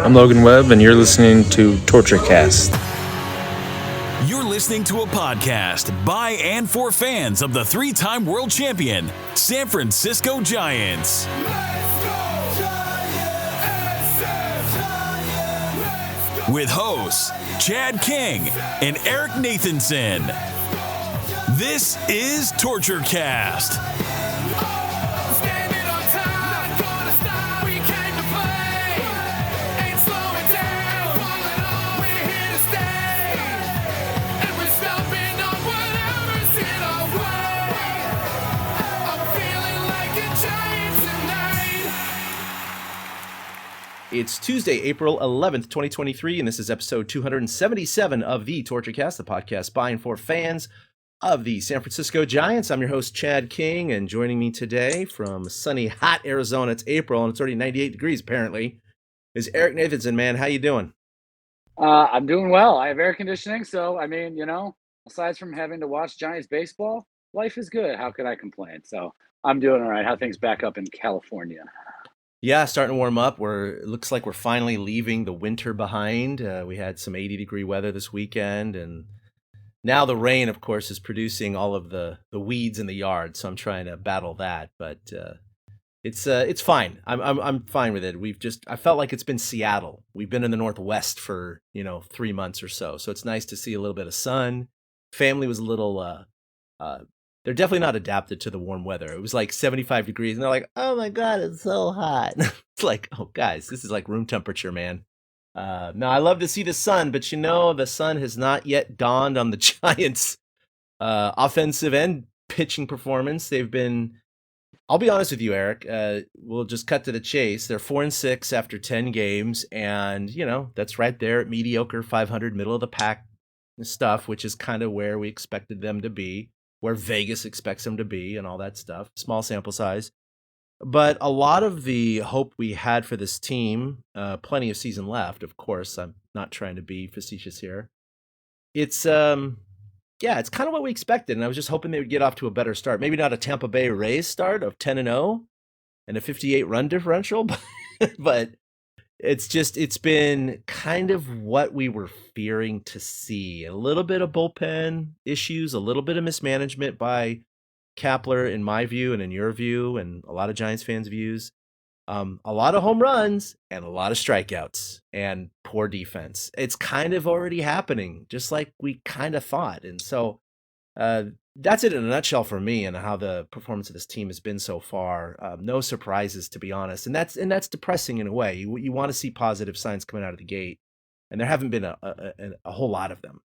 I'm Logan Webb, and you're listening to TortureCast. You're listening to a podcast by and for fans of the three-time world champion, San Francisco Giants. With hosts Chad King and Eric Nathanson. This is TortureCast. It's Tuesday, April 11th, 2023, and this is episode 277 of the TortureCast, the podcast by and for fans of the San Francisco Giants. I'm your host, Chad King, and joining me today from sunny, hot Arizona, it's April, and it's already 98 degrees, apparently, is Eric Nathanson. Man, how you doing? I'm doing well. I have air conditioning, so, aside from having to watch Giants baseball, life is good. How could I complain? So I'm doing all right. How things back up in California? Yeah, starting to warm up. It looks like we're finally leaving the winter behind. We had some 80-degree weather this weekend, and now the rain, of course, is producing all of the weeds in the yard. So I'm trying to battle that, but it's fine. I'm fine with it. I felt like it's been Seattle. We've been in the Northwest for 3 months or so. So it's nice to see a little bit of sun. Family was a little they're definitely not adapted to the warm weather. It was like 75 degrees, and they're like, "Oh my God, it's so hot." It's like, oh, guys, this is like room temperature, man. Now, I love to see the sun, but the sun has not yet dawned on the Giants' offensive and pitching performance. I'll be honest with you, Eric, we'll just cut to the chase. They're 4-6 after 10 games, and, that's right there at mediocre 500, middle of the pack stuff, which is kind of where we expected them to be, where Vegas expects them to be and all that stuff. Small sample size. But a lot of the hope we had for this team, plenty of season left, of course. I'm not trying to be facetious here. It's kind of what we expected. And I was just hoping they would get off to a better start. Maybe not a Tampa Bay Rays start of 10-0 and a 58 run differential, but it's been kind of what we were fearing to see. A little bit of bullpen issues, a little bit of mismanagement by Kapler, in my view, and in your view, and a lot of Giants fans' views. A lot of home runs and a lot of strikeouts and poor defense. It's kind of already happening, just like we kind of thought. And so that's it in a nutshell for me and how the performance of this team has been so far. No surprises, to be honest. And that's depressing in a way. You want to see positive signs coming out of the gate, and there haven't been a whole lot of them.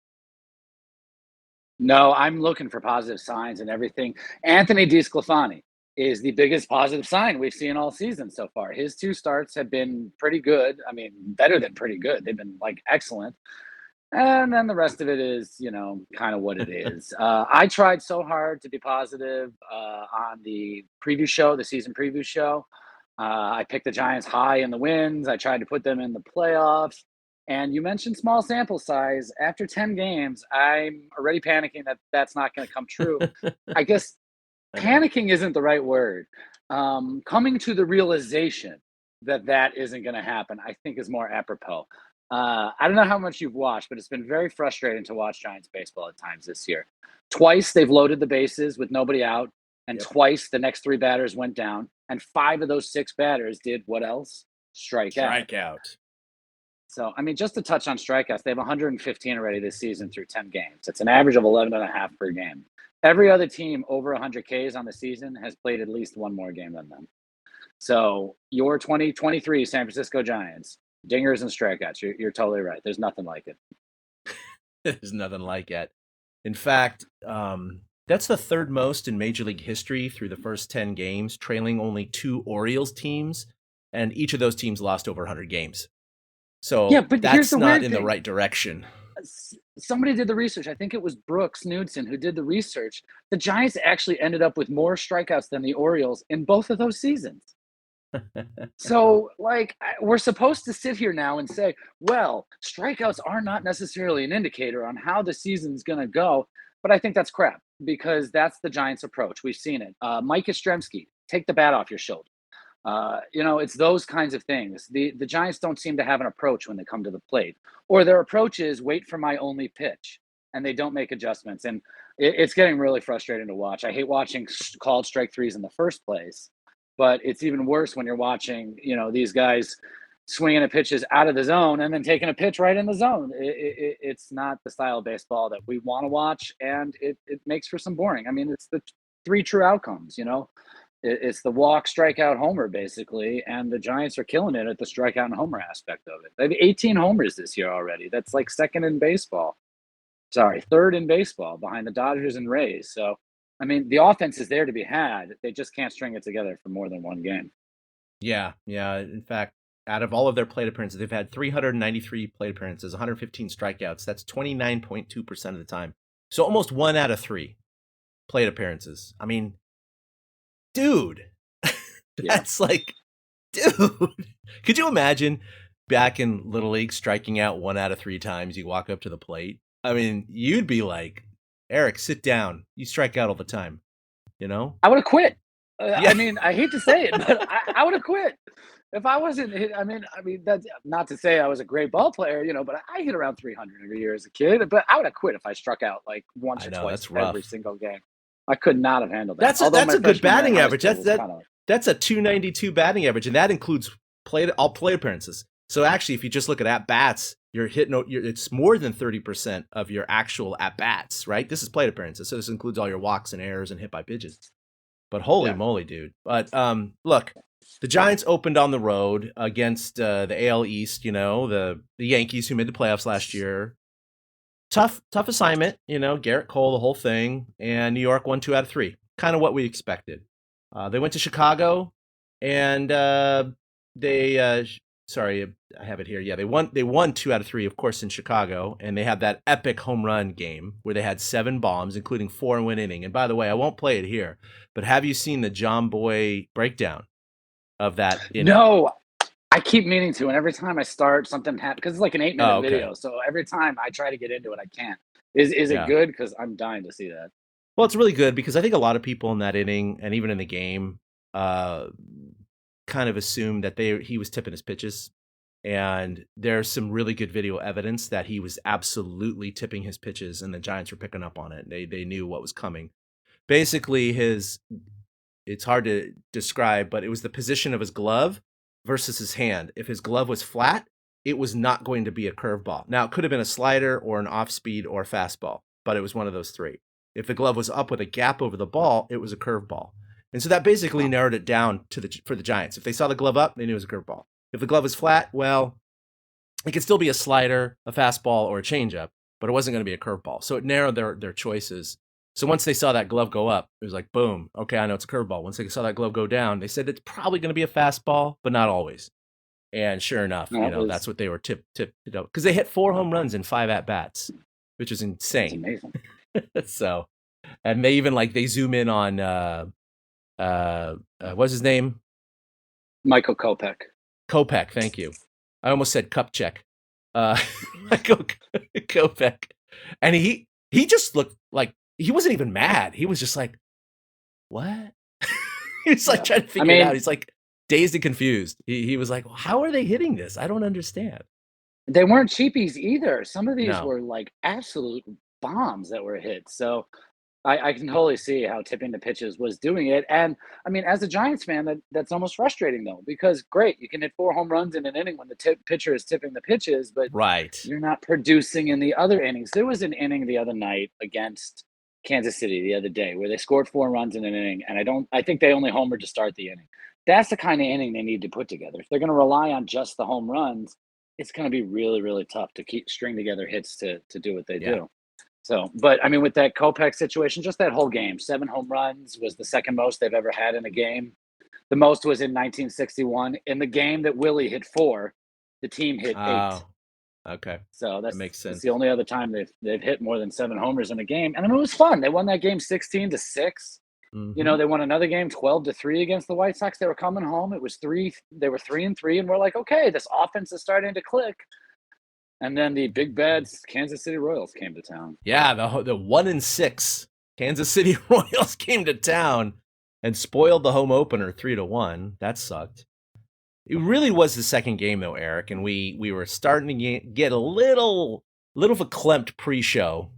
No, I'm looking for positive signs and everything. Anthony DeSclafani is the biggest positive sign we've seen all season so far. His 2 starts have been pretty good. I mean, better than pretty good. They've been excellent. And then the rest of it is, kind of what it is. I tried so hard to be positive on the season preview show. I picked the Giants high in the wins. I tried to put them in the playoffs. And you mentioned small sample size. After 10 games, I'm already panicking that that's not going to come true. I guess panicking isn't the right word. Coming to the realization that isn't going to happen, I think, is more apropos. I don't know how much you've watched, but it's been very frustrating to watch Giants baseball at times this year. Twice they've loaded the bases with nobody out, and Twice the next 3 batters went down, and 5 of those 6 batters did what else? Strike out. So, just to touch on strikeouts, they have 115 already this season through 10 games. It's an average of 11.5 per game. Every other team over 100 Ks on the season has played at least one more game than them. So, your 2023 San Francisco Giants, dingers and strikeouts, you're totally right. There's nothing like it. There's nothing like it. In fact, that's the 3rd most in Major League history through the first 10 games, trailing only 2 Orioles teams, and each of those teams lost over 100 games. So but that's not in the right direction. Somebody did the research. I think it was Brooks Knudsen who did the research. The Giants actually ended up with more strikeouts than the Orioles in both of those seasons. So, we're supposed to sit here now and say, well, strikeouts are not necessarily an indicator on how the season's going to go. But I think that's crap because that's the Giants' approach. We've seen it. Mike Yastrzemski, take the bat off your shoulder. It's those kinds of things. The Giants don't seem to have an approach when they come to the plate, or their approach is wait for my only pitch, and they don't make adjustments. And it's getting really frustrating to watch. I hate watching called strike threes in the first place, but it's even worse when you're watching, these guys swinging at pitches out of the zone and then taking a pitch right in the zone. It's not the style of baseball that we want to watch, and it makes for some boring. I mean, it's the three true outcomes. It's the walk, strikeout, homer, basically, and the Giants are killing it at the strikeout and homer aspect of it. They have 18 homers this year already. That's like second in baseball. Sorry, third in baseball behind the Dodgers and Rays. So, I mean, the offense is there to be had. They just can't string it together for more than one game. Yeah. In fact, out of all of their plate appearances, they've had 393 plate appearances, 115 strikeouts. That's 29.2% of the time. So almost 1 out of 3 plate appearances. I mean, dude, that's like, dude, could you imagine back in Little League striking out 1 out of 3 times you walk up to the plate? I mean, you'd be like, Eric, sit down. You strike out all the time, I would have quit. Yeah. I mean, I hate to say it, but I would have quit if I wasn't hit. I mean, that's not to say I was a great ball player, but I hit around 300 every year as a kid. But I would have quit if I struck out like once or twice every single game. I could not have handled that. That's a good batting average. That's a .292 batting average, and that includes all plate appearances. So actually, if you just look at bats, you're hitting. It's more than 30% of your actual at bats, right? This is plate appearances, so this includes all your walks and errors and hit by pitches. But holy moly, dude! But look, the Giants opened on the road against the AL East. The Yankees, who made the playoffs last year. Tough assignment, Garrett Cole, the whole thing, and New York won 2 out of 3. Kind of what we expected. They went to Chicago, and sorry, I have it here. Yeah, they won 2 out of 3, of course, in Chicago, and they had that epic home run game where they had 7 bombs, including 4 in one inning. And by the way, I won't play it here, but have you seen the John Boy breakdown of that inning? No. I keep meaning to, and every time I start, something happens because it's like an 8-minute video. So every time I try to get into it, I can't. Is it good? Because I'm dying to see that. Well, it's really good because I think a lot of people in that inning and even in the game kind of assumed that he was tipping his pitches. And there's some really good video evidence that he was absolutely tipping his pitches, and the Giants were picking up on it. They knew what was coming. Basically, it's hard to describe, but it was the position of his glove versus his hand. If his glove was flat, it was not going to be a curveball. Now, it could have been a slider or an off-speed or a fastball, but it was one of those 3. If the glove was up with a gap over the ball, it was a curveball. And so that basically narrowed it down for the Giants. If they saw the glove up, they knew it was a curveball. If the glove was flat, well, it could still be a slider, a fastball, or a changeup, but it wasn't going to be a curveball. So it narrowed their choices. So once they saw that glove go up, it was like, boom, okay, I know it's a curveball. Once they saw that glove go down, they said it's probably going to be a fastball, but not always. And sure enough, that's what they were tipped up. Because they hit 4 home runs in 5 at-bats, which is insane. That's amazing. So, and they even, they zoom in on, what's his name? Michael Kopech. Kopech, thank you. I almost said Kupchak. Michael Kopech. And he just looked like, he wasn't even mad. He was just like, what? He was trying to figure it out. He's like dazed and confused. He was like, well, how are they hitting this? I don't understand. They weren't cheapies either. Some of these were like absolute bombs that were hit. So I can totally see how tipping the pitches was doing it. And I mean, as a Giants fan, that's almost frustrating though, because great, you can hit 4 home runs in an inning when the pitcher is tipping the pitches, but you're not producing in the other innings. There was an inning the other night against Kansas City the other day where they scored 4 runs in an inning, and I think they only homered to start the inning. That's the kind of inning they need to put together. If they're going to rely on just the home runs, it's going to be really, really tough to string together hits to do what they do. So, but I mean, with that Kopech situation, just that whole game, 7 home runs was the second most they've ever had in a game. The most was in 1961. In the game that Willie hit 4, the team hit 8. Okay. So that makes sense. That's the only other time they've hit more than 7 homers in a game. And I mean, it was fun. They won that game 16-6. Mm-hmm. They won another game 12-3 against the White Sox. They were coming home. It was 3. They were 3-3, and we're like, okay, this offense is starting to click. And then the big bad Kansas City Royals came to town. Yeah, the 1-6 Kansas City Royals came to town. and spoiled the home opener 3-1. That sucked. It really was the second game though, Eric, and we were starting to get a little verklempt pre-show.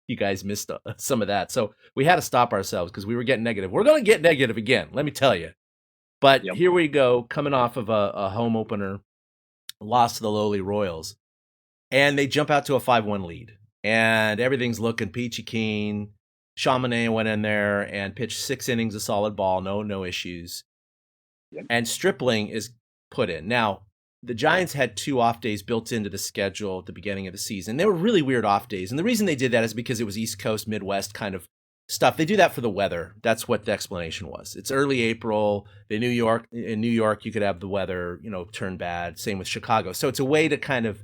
You guys missed some of that, so we had to stop ourselves because we were getting negative. We're going to get negative again, let me tell you. But Here we go, coming off of a home opener, loss to the lowly Royals, and they jump out to a 5-1 lead, and everything's looking peachy keen. Chamonix went in there and pitched 6 innings of solid ball, no issues. And Stripling is put in. Now, the Giants had 2 off days built into the schedule at the beginning of the season. They were really weird off days, and the reason they did that is because it was East Coast, Midwest kind of stuff. They do that for the weather. That's what the explanation was. It's early April. In New York, you could have the weather, turn bad. Same with Chicago. So it's a way to kind of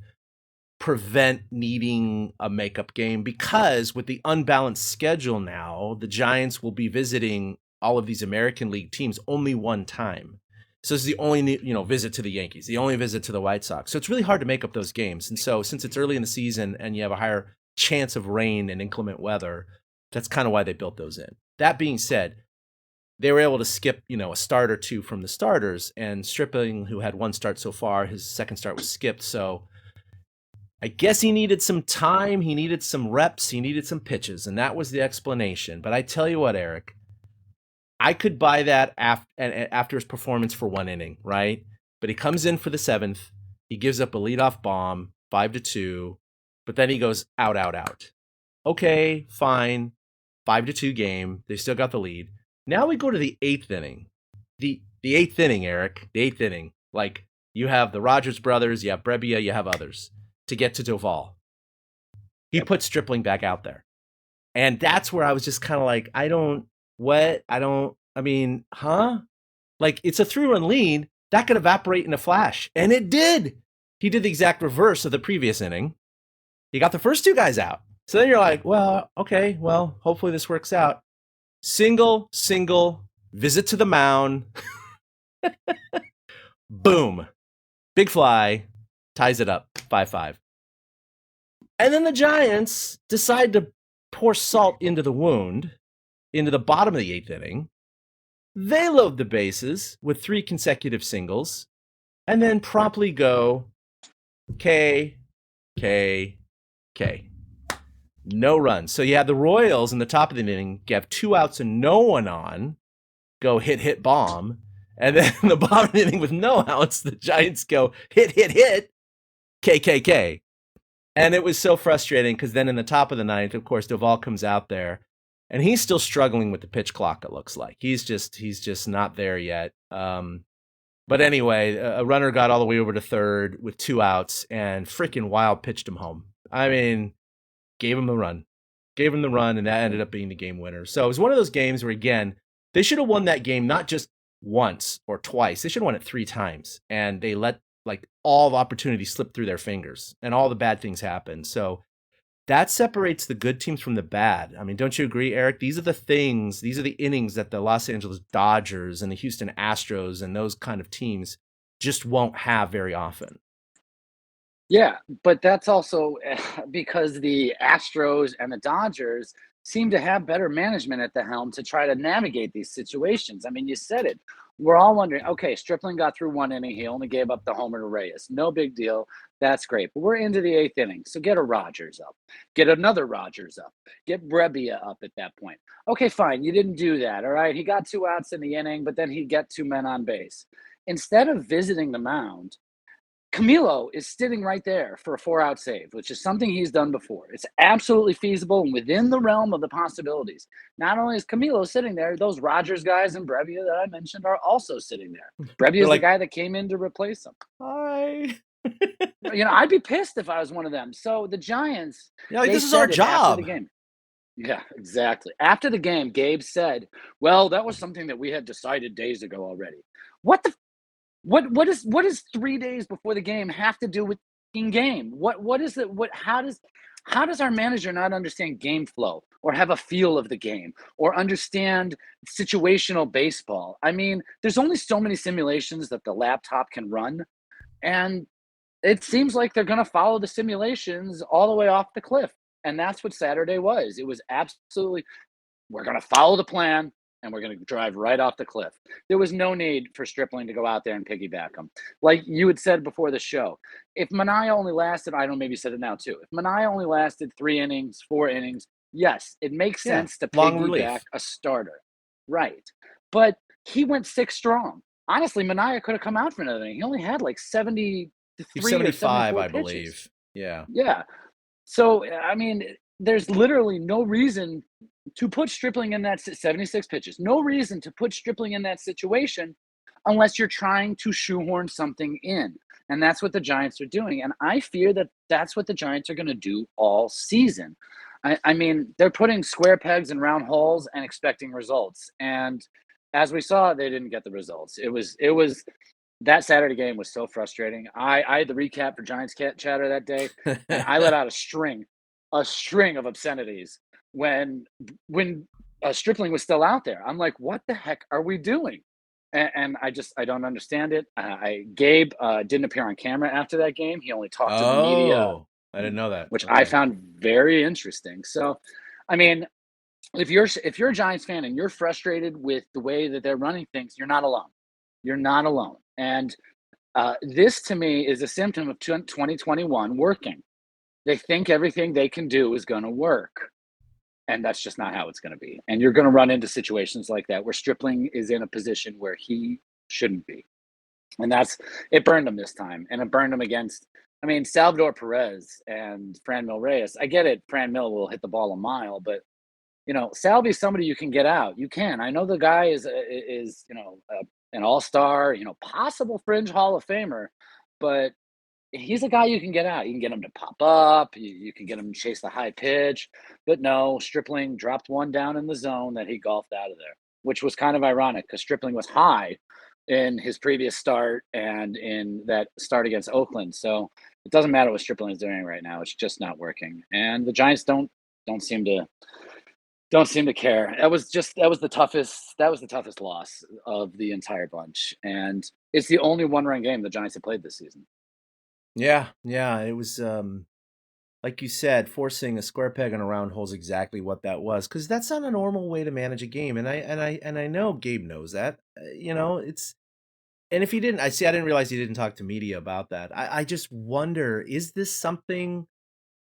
prevent needing a makeup game, because with the unbalanced schedule now, the Giants will be visiting all of these American League teams only one time. So it's the only, visit to the Yankees, the only visit to the White Sox. So it's really hard to make up those games. And so since it's early in the season and you have a higher chance of rain and inclement weather, that's kind of why they built those in. That being said, they were able to skip, a start or 2 from the starters, and Stripling, who had 1 start so far, his second start was skipped. So I guess he needed some time, he needed some reps, he needed some pitches, and that was the explanation. But I tell you what, Eric, I could buy that after his performance for 1 inning, right? But he comes in for the 7th, he gives up a leadoff bomb, 5-2, but then he goes out. Okay, fine, 5-2 game, they still got the lead. Now we go to the 8th inning. The 8th inning, Eric, the 8th inning. Like, you have the Rogers brothers, you have Brebbia, you have others to get to Doval. He put Stripling back out there. And that's where I was just kind of like, Like, it's a 3-run lead. That could evaporate in a flash. And it did. He did the exact reverse of the previous inning. He got the first 2 guys out. So then you're like, well, okay, hopefully this works out. Single, visit to the mound. Boom. Big fly. Ties it up, 5-5. And then the Giants decide to pour salt into the wound, into the bottom of the 8th inning. They load the bases with 3 consecutive singles, and then promptly go K. No runs. So you have the Royals in the top of the inning, you have 2 outs and no one on, go hit, bomb. And then in the bottom of the inning with no outs, the Giants go hit, KKK. And it was so frustrating because then in the top of the 9th, of course, Doval comes out there and he's still struggling with the pitch clock, it looks like. He's just not there yet. But anyway, a runner got all the way over to third with 2 outs and freaking Wild pitched him home. I mean, gave him the run, and that ended up being the game winner. So it was one of those games where, again, they should have won that game not just once or twice. They should have won it 3 times, and they let all the opportunities slip through their fingers, and all the bad things happen. So that separates the good teams from the bad. I mean, don't you agree, Eric? These are the innings that the Los Angeles Dodgers and the Houston Astros and those kind of teams just won't have very often. Yeah, but that's also because the Astros and the Dodgers seem to have better management at the helm to try to navigate these situations. I mean, you said it. We're all wondering, okay, Stripling got through 1 inning. He only gave up the homer to Reyes. No big deal. That's great. But we're into the 8th inning. So get a Rogers up. Get another Rogers up. Get Brebbia up at that point. Okay, fine. You didn't do that. All right. He got 2 outs in the inning, but then he'd get 2 men on base. Instead of visiting the mound, Camilo is sitting right there for a 4-out save, which is something he's done before. It's absolutely feasible and within the realm of the possibilities. Not only is Camilo sitting there, those Rogers guys and Brebbia that I mentioned are also sitting there. Brebbia is the guy that came in to replace him. Hi. I'd be pissed if I was one of them. So the Giants, this is our job. After the game. Yeah, exactly. After the game, Gabe said, well, that was something that we had decided days ago already. What does 3 days before the game have to do with the game? How does our manager not understand game flow or have a feel of the game or understand situational baseball? I mean, there's only so many simulations that the laptop can run, and it seems like they're going to follow the simulations all the way off the cliff. And that's what Saturday was. It was absolutely, we're going to follow the plan and we're going to drive right off the cliff. There was no need for Stripling to go out there and piggyback him. Like you had said before the show, if Manaea only lasted, I don't know, maybe you said it now too. If Manaea only lasted 3 innings, 4 innings, yes, it makes Yeah, sense to long piggyback relief. a starter. Right. But he went 6 strong. Honestly, Manaea could have come out for another inning. He only had like 73 or 75, 74 I pitches. believe. Yeah. Yeah. So, I mean, there's literally no reason to put Stripling in that 76 pitches. No reason to put Stripling in that situation unless you're trying to shoehorn something in. And that's what the Giants are doing. And I fear that that's what the Giants are going to do all season. I mean, they're putting square pegs in round holes and expecting results. And as we saw, they didn't get the results. It was that Saturday game was so frustrating. I had the recap for Giants chatter that day, and I let out a string of obscenities when Stripling was still out there. I'm like, what the heck are we doing? And I don't understand it. Gabe didn't appear on camera after that game. He only talked to the media, Oh, I didn't know that. which I Okay. found very interesting. So, I mean, if you're a Giants fan and you're frustrated with the way that they're running things, you're not alone. You're not alone. And this to me is a symptom of 2021 working. They think everything they can do is going to work. And that's just not how it's going to be. And you're going to run into situations like that where Stripling is in a position where he shouldn't be. And it burned him this time. And it burned him against, I mean, Salvador Perez and Franmil Reyes. I get it. Franmil will hit the ball a mile, but Salvy's somebody you can get out. You can. I know the guy is an all-star, possible fringe Hall of Famer, but he's a guy you can get out. You can get him to pop up. You can get him to chase the high pitch. But no, Stripling dropped one down in the zone that he golfed out of there, which was kind of ironic because Stripling was high in his previous start and in that start against Oakland. So it doesn't matter what Stripling is doing right now. It's just not working. And the Giants don't seem to care. That was the toughest loss of the entire bunch. And it's the only one-run game the Giants have played this season. Yeah, it was like you said, forcing a square peg on a round hole is exactly what that was, because that's not a normal way to manage a game, and I know Gabe knows that. And if he didn't, I didn't realize he didn't talk to media about that. I just wonder, is this something?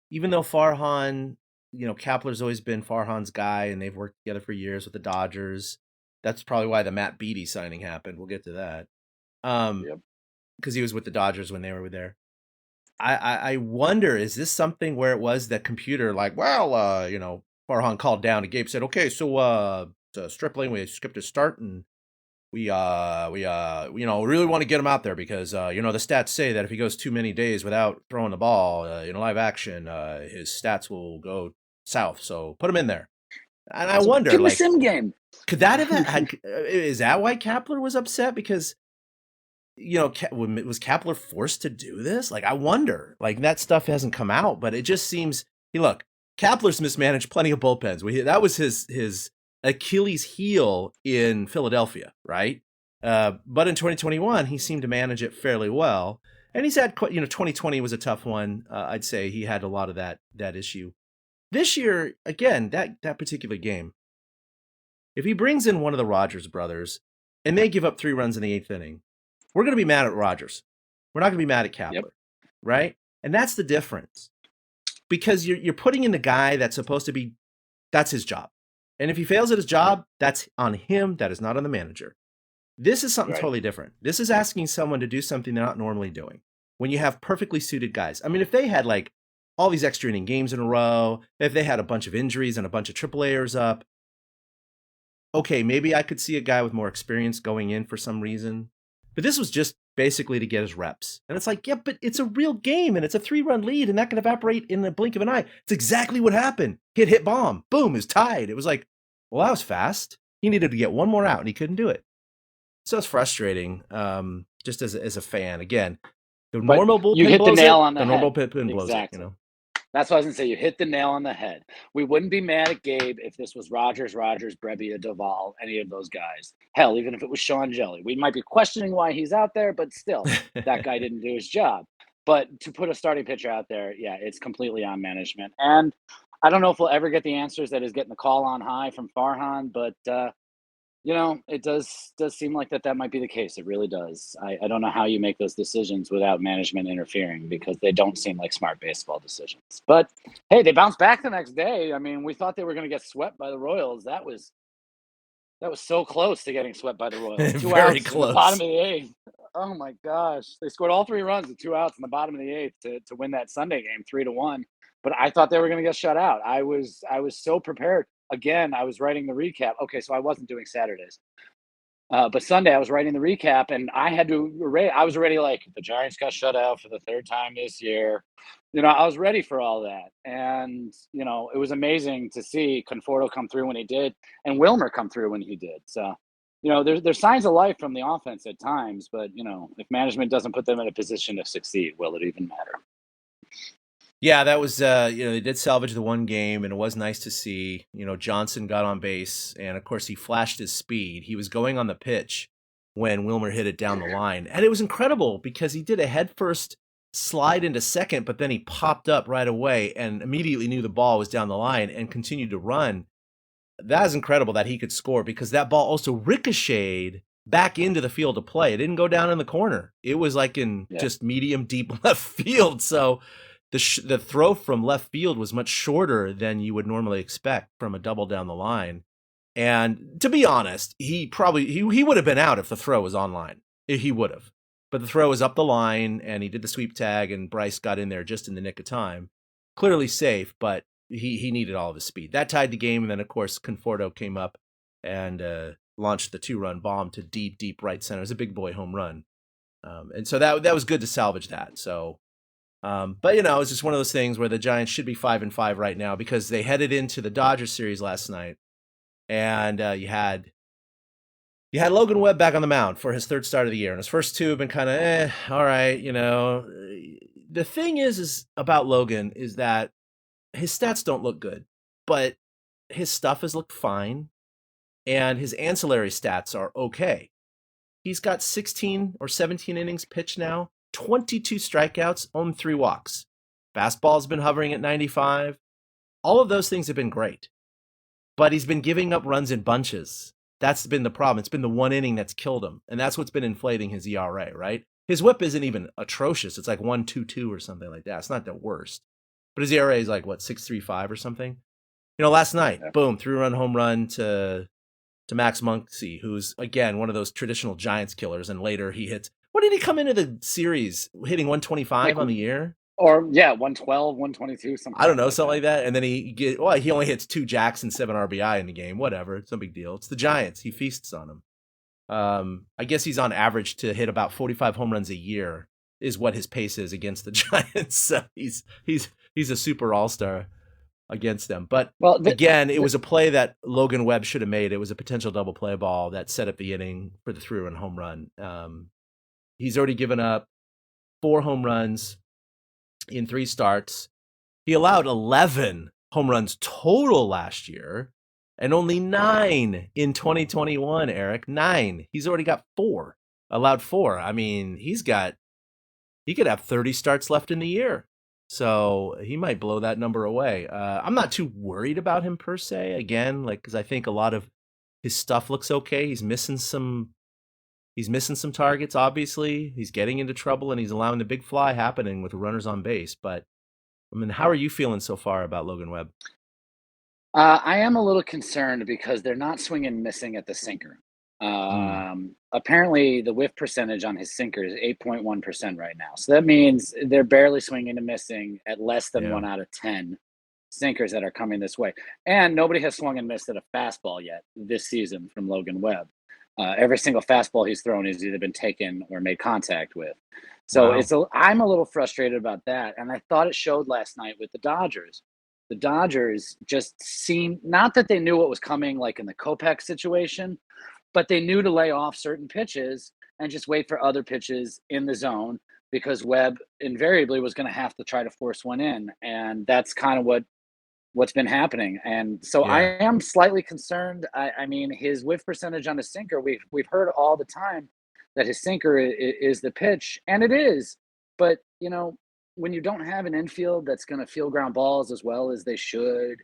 Even though Farhan, Kapler's always been Farhan's guy, and they've worked together for years with the Dodgers. That's probably why the Matt Beattie signing happened. We'll get to that. Yep. Because he was with the Dodgers when they were there. I wonder, is this something where it was that computer like, well, Farhan called down and Gabe said, okay, so Stripling, we skipped a start and we really want to get him out there because the stats say that if he goes too many days without throwing the ball in live action, his stats will go south. So put him in there. And I wonder, give him a like, sim game. could that have is that why Kapler was upset? Because was Kapler forced to do this? Like, I wonder. Like, that stuff hasn't come out, but it just seems. Hey, look, Kapler's mismanaged plenty of bullpens. That was his Achilles heel in Philadelphia, right? But in 2021, he seemed to manage it fairly well, and he's had 2020 was a tough one. I'd say he had a lot of that issue. This year, again, that particular game, if he brings in one of the Rogers brothers and they give up 3 runs in the 8th inning, we're going to be mad at Rogers. We're not going to be mad at Kapler, right? And that's the difference, because you're putting in the guy that's supposed to be, that's his job. And if he fails at his job, that's on him. That is not on the manager. This is something totally different. This is asking someone to do something they're not normally doing when you have perfectly suited guys. I mean, if they had like all these extra inning games in a row, if they had a bunch of injuries and a bunch of AAAers up, okay, maybe I could see a guy with more experience going in for some reason. But this was just basically to get his reps. And it's like, yeah, but it's a real game and it's a 3-run lead and that can evaporate in the blink of an eye. It's exactly what happened. Hit bomb. Boom, is tied. It was like, well, that was fast. He needed to get one more out and he couldn't do it. So it's frustrating, just as a fan. Again, the normal bullpen you hit blows the nail it. On the head. Normal bullpen blows it. That's what I was gonna say. You hit the nail on the head. We wouldn't be mad at Gabe if this was Rogers, Brebbia, Duvall, any of those guys. Hell, even if it was Sean Jelly, we might be questioning why he's out there, but still, that guy didn't do his job. But to put a starting pitcher out there, yeah, it's completely on management. And I don't know if we'll ever get the answers that is getting the call on high from Farhan, but It does seem like that might be the case. It really does. I don't know how you make those decisions without management interfering because they don't seem like smart baseball decisions. But hey, they bounced back the next day. I mean, we thought they were going to get swept by the Royals. That was so close to getting swept by the Royals. Two Very outs in the bottom close. of the eighth. Oh my gosh. They scored all 3 runs with 2 outs in the bottom of the eighth to win that Sunday game 3-1. But I thought they were gonna get shut out. I was so prepared. Again, I was writing the recap. Okay, so I wasn't doing Saturdays. But Sunday I was writing the recap and I was already like the Giants got shut out for the third time this year. I was ready for all that. And, it was amazing to see Conforto come through when he did and Wilmer come through when he did. So, there's signs of life from the offense at times, but if management doesn't put them in a position to succeed, will it even matter? Yeah, that was they did salvage the one game, and it was nice to see. Johnson got on base, and of course he flashed his speed. He was going on the pitch when Wilmer hit it down the line, and it was incredible because he did a headfirst slide into second, but then he popped up right away and immediately knew the ball was down the line and continued to run. That is incredible that he could score because that ball also ricocheted back into the field of play. It didn't go down in the corner. It was like in Yeah. just medium deep left field. So the throw from left field was much shorter than you would normally expect from a double down the line. And to be honest, he would have been out if the throw was online. He would have. But the throw was up the line and he did the sweep tag and Bryce got in there just in the nick of time. Clearly safe, but he needed all of his speed. That tied the game, and then of course Conforto came up and launched the 2-run bomb to deep right center. It was a big boy home run, and so that was good to salvage that. So, but it's just one of those things where the Giants should be 5-5 right now because they headed into the Dodgers series last night, and you had Logan Webb back on the mound for his third start of the year, and his first two have been kind of all right. The thing is about Logan is that his stats don't look good, but his stuff has looked fine, and his ancillary stats are okay. He's got 16 or 17 innings pitched now, 22 strikeouts, only 3 walks. Fastball's been hovering at 95. All of those things have been great, but he's been giving up runs in bunches. That's been the problem. It's been the one inning that's killed him, and that's what's been inflating his ERA, right? His whip isn't even atrocious. It's like 1.22 or something like that. It's not the worst. But his ERA is like, what, 6.35 or something? Last night, boom, 3-run home run to Max Muncy, who's, again, one of those traditional Giants killers. And later he hits, what did he come into the series, hitting 125 on the year? Or, 112, 122, something. I don't know, something like that. And then he only hits 2 jacks and 7 RBI in the game. Whatever, it's no big deal. It's the Giants. He feasts on them. I guess he's on average to hit about 45 home runs a year is what his pace is against the Giants. So he's a super all-star against them. But again, it was a play that Logan Webb should have made. It was a potential double play ball that set up the inning for the 3-run home run. He's already given up 4 home runs in 3 starts. He allowed 11 home runs total last year and only 9 in 2021, Eric. 9. He's already got 4. Allowed 4. I mean, he could have 30 starts left in the year. So he might blow that number away. I'm not too worried about him per se. Again, because I think a lot of his stuff looks okay. He's missing some targets. Obviously, he's getting into trouble and he's allowing the big fly happening with runners on base. But I mean, how are you feeling so far about Logan Webb? I am a little concerned because they're not swinging and missing at the sinker. Apparently, the whiff percentage on his sinker is 8.1% right now. So that means they're barely swinging and missing at less than 1 out of 10 sinkers that are coming this way. And nobody has swung and missed at a fastball yet this season from Logan Webb. Every single fastball he's thrown has either been taken or made contact with. So I'm a little frustrated about that. And I thought it showed last night with the Dodgers. The Dodgers just seemed, not that they knew what was coming, like in the Kopech situation, but they knew to lay off certain pitches and just wait for other pitches in the zone because Webb invariably was going to have to try to force one in. And that's kind of what's been happening. And so I am slightly concerned. I mean, his whiff percentage on a sinker, we've heard all the time that his sinker is the pitch, and it is. But, when you don't have an infield that's going to field ground balls as well as they should,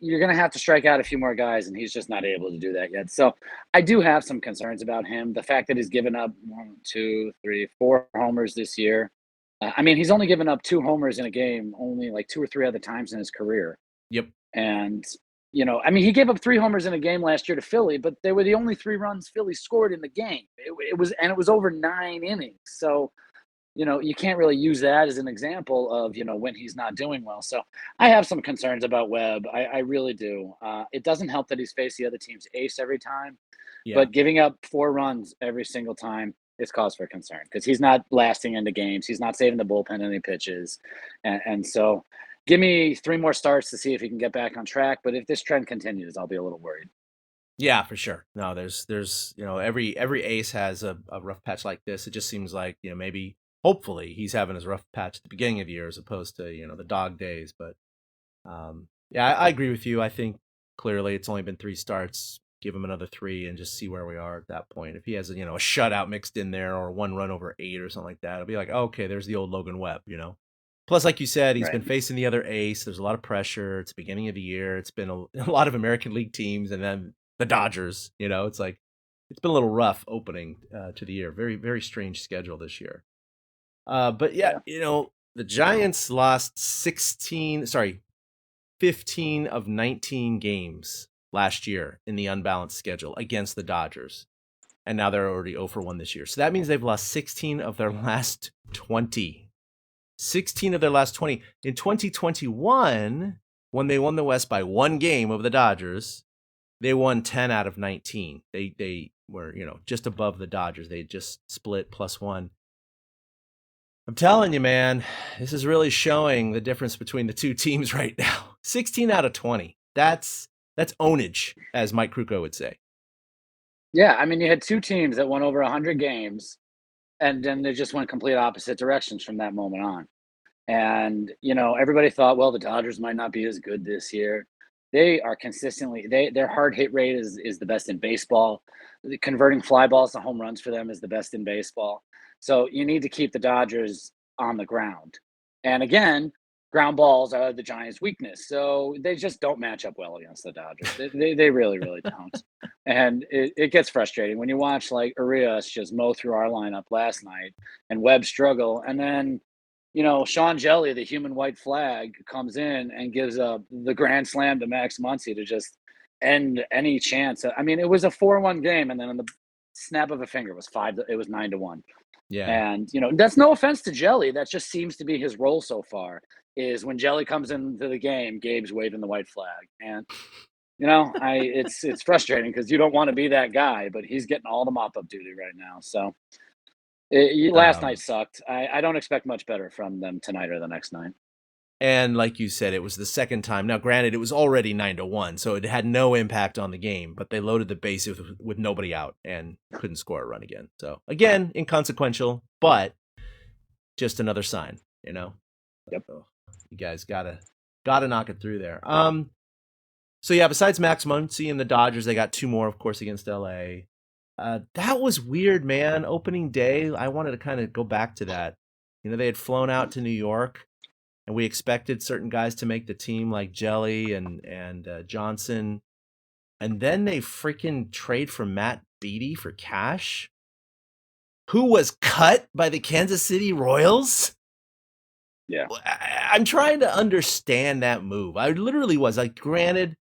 you're going to have to strike out a few more guys, and he's just not able to do that yet. So I do have some concerns about him. The fact that he's given up 4 homers this year. I mean, he's only given up 2 homers in a game only like 2 or 3 other times in his career. Yep. And, I mean, he gave up 3 homers in a game last year to Philly, but they were the only 3 runs Philly scored in the game. It was over 9 innings. So, you can't really use that as an example of, when he's not doing well. So I have some concerns about Webb. I really do. It doesn't help that he's faced the other team's ace every time, Yeah. but giving up 4 runs every single time is cause for concern because he's not lasting into games. He's not saving the bullpen any pitches. And so give me 3 more starts to see if he can get back on track. But if this trend continues, I'll be a little worried. Yeah, for sure. No, there's every ace has a rough patch like this. It just seems like, maybe hopefully he's having his rough patch at the beginning of the year as opposed to, the dog days. But yeah, I agree with you. I think clearly it's only been 3 starts. Give him another 3 and just see where we are at that point. If he has a shutout mixed in there or 1 run over 8 or something like that, it'll be like, oh, okay, there's the old Logan Webb, Plus, like you said, he's been facing the other ace. There's a lot of pressure. It's the beginning of the year. It's been a lot of American League teams and then the Dodgers, it's like, it's been a little rough opening to the year. Very, very strange schedule this year. But yeah, the Giants lost 15 of 19 games last year in the unbalanced schedule against the Dodgers. And now they're already 0 for 1 this year. So that means they've lost 16 of their last 20. 16 of their last 20. In 2021, when they won the West by 1 game over the Dodgers, they won 10 out of 19. They were, just above the Dodgers. They just split +1. I'm telling you, man, this is really showing the difference between the two teams right now. 16 out of 20. That's ownage, as Mike Krukow would say. Yeah, I mean, you had 2 teams that won over 100 games, and then they just went complete opposite directions from that moment on. And, everybody thought, well, the Dodgers might not be as good this year. They are consistently their hard hit rate is the best in baseball. Converting fly balls to home runs for them is the best in baseball. So you need to keep the Dodgers on the ground. And again, ground balls are the Giants' weakness. So they just don't match up well against the Dodgers. They really, really don't. And it gets frustrating when you watch like Urias just mow through our lineup last night and Webb struggle. And then, Sean Jelly, the human white flag, comes in and gives the grand slam to Max Muncy to just end any chance. I mean, it was a 4-1 game, and then on the snap of a finger, it was 9-1. Yeah. And, that's no offense to Jelly. That just seems to be his role so far, is when Jelly comes into the game, Gabe's waving the white flag. And, it's frustrating because you don't want to be that guy, but he's getting all the mop-up duty right now. So last night sucked. I don't expect much better from them tonight or the next night. And like you said, it was the second time. Now, granted, it was already 9-1, so it had no impact on the game, but they loaded the bases with nobody out and couldn't score a run again. So, again, inconsequential, but just another sign, Yep. So you guys gotta knock it through there. So, yeah, besides Max Muncy and the Dodgers, they got 2 more, of course, against L.A. That was weird, man. Opening day, I wanted to kind of go back to that. They had flown out to New York. And we expected certain guys to make the team like Jelly and Johnson. And then they freaking trade for Matt Beattie for cash, who was cut by the Kansas City Royals. Yeah. I'm trying to understand that move. I literally was. Like, granted,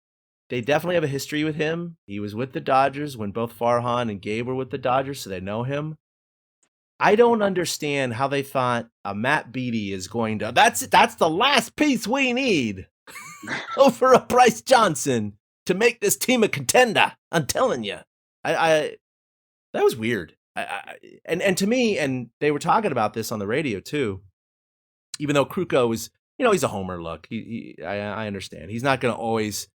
they definitely have a history with him. He was with the Dodgers when both Farhan and Gabe were with the Dodgers, so they know him. I don't understand how they thought a Matt Beattie is going to. That's the last piece we need over a Bryce Johnson to make this team a contender. I'm telling you, that was weird. And to me, and they were talking about this on the radio too. Even though Krukow is, he's a homer. Look, I understand he's not going to always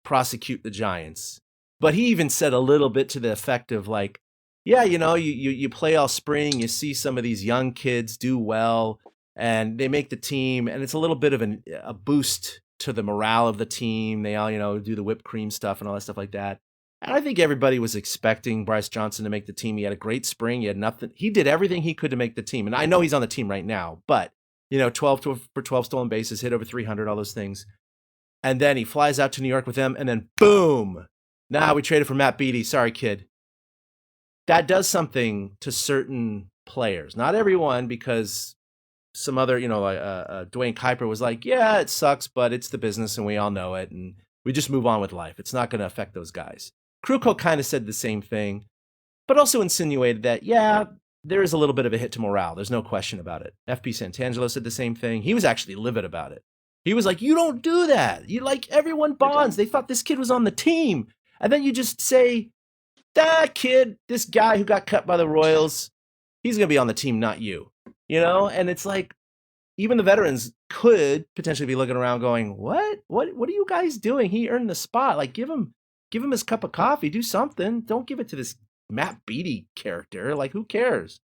prosecute the Giants, but he even said a little bit to the effect of like, yeah, you play all spring, you see some of these young kids do well, and they make the team, and it's a little bit of a boost to the morale of the team. They all, do the whipped cream stuff and all that stuff like that. And I think everybody was expecting Bryce Johnson to make the team. He had a great spring. He had nothing. He did everything he could to make the team. And I know he's on the team right now, but, 12 for 12 stolen bases, hit over 300, all those things. And then he flies out to New York with them, and then boom, we traded for Matt Beattie. Sorry, kid. That does something to certain players. Not everyone, because some other, Dwayne Kuiper was like, yeah, it sucks, but it's the business and we all know it. And we just move on with life. It's not going to affect those guys. Krukow kind of said the same thing, but also insinuated that, yeah, there is a little bit of a hit to morale. There's no question about it. FP Santangelo said the same thing. He was actually livid about it. He was like, you don't do that. You everyone bonds. They thought this kid was on the team. And then you just say, that kid, this guy who got cut by the Royals, he's going to be on the team, not you. And it's like, even the veterans could potentially be looking around going, what are you guys doing? He earned the spot. Like, give him his cup of coffee, do something. Don't give it to this Matt Beattie character. Like, who cares?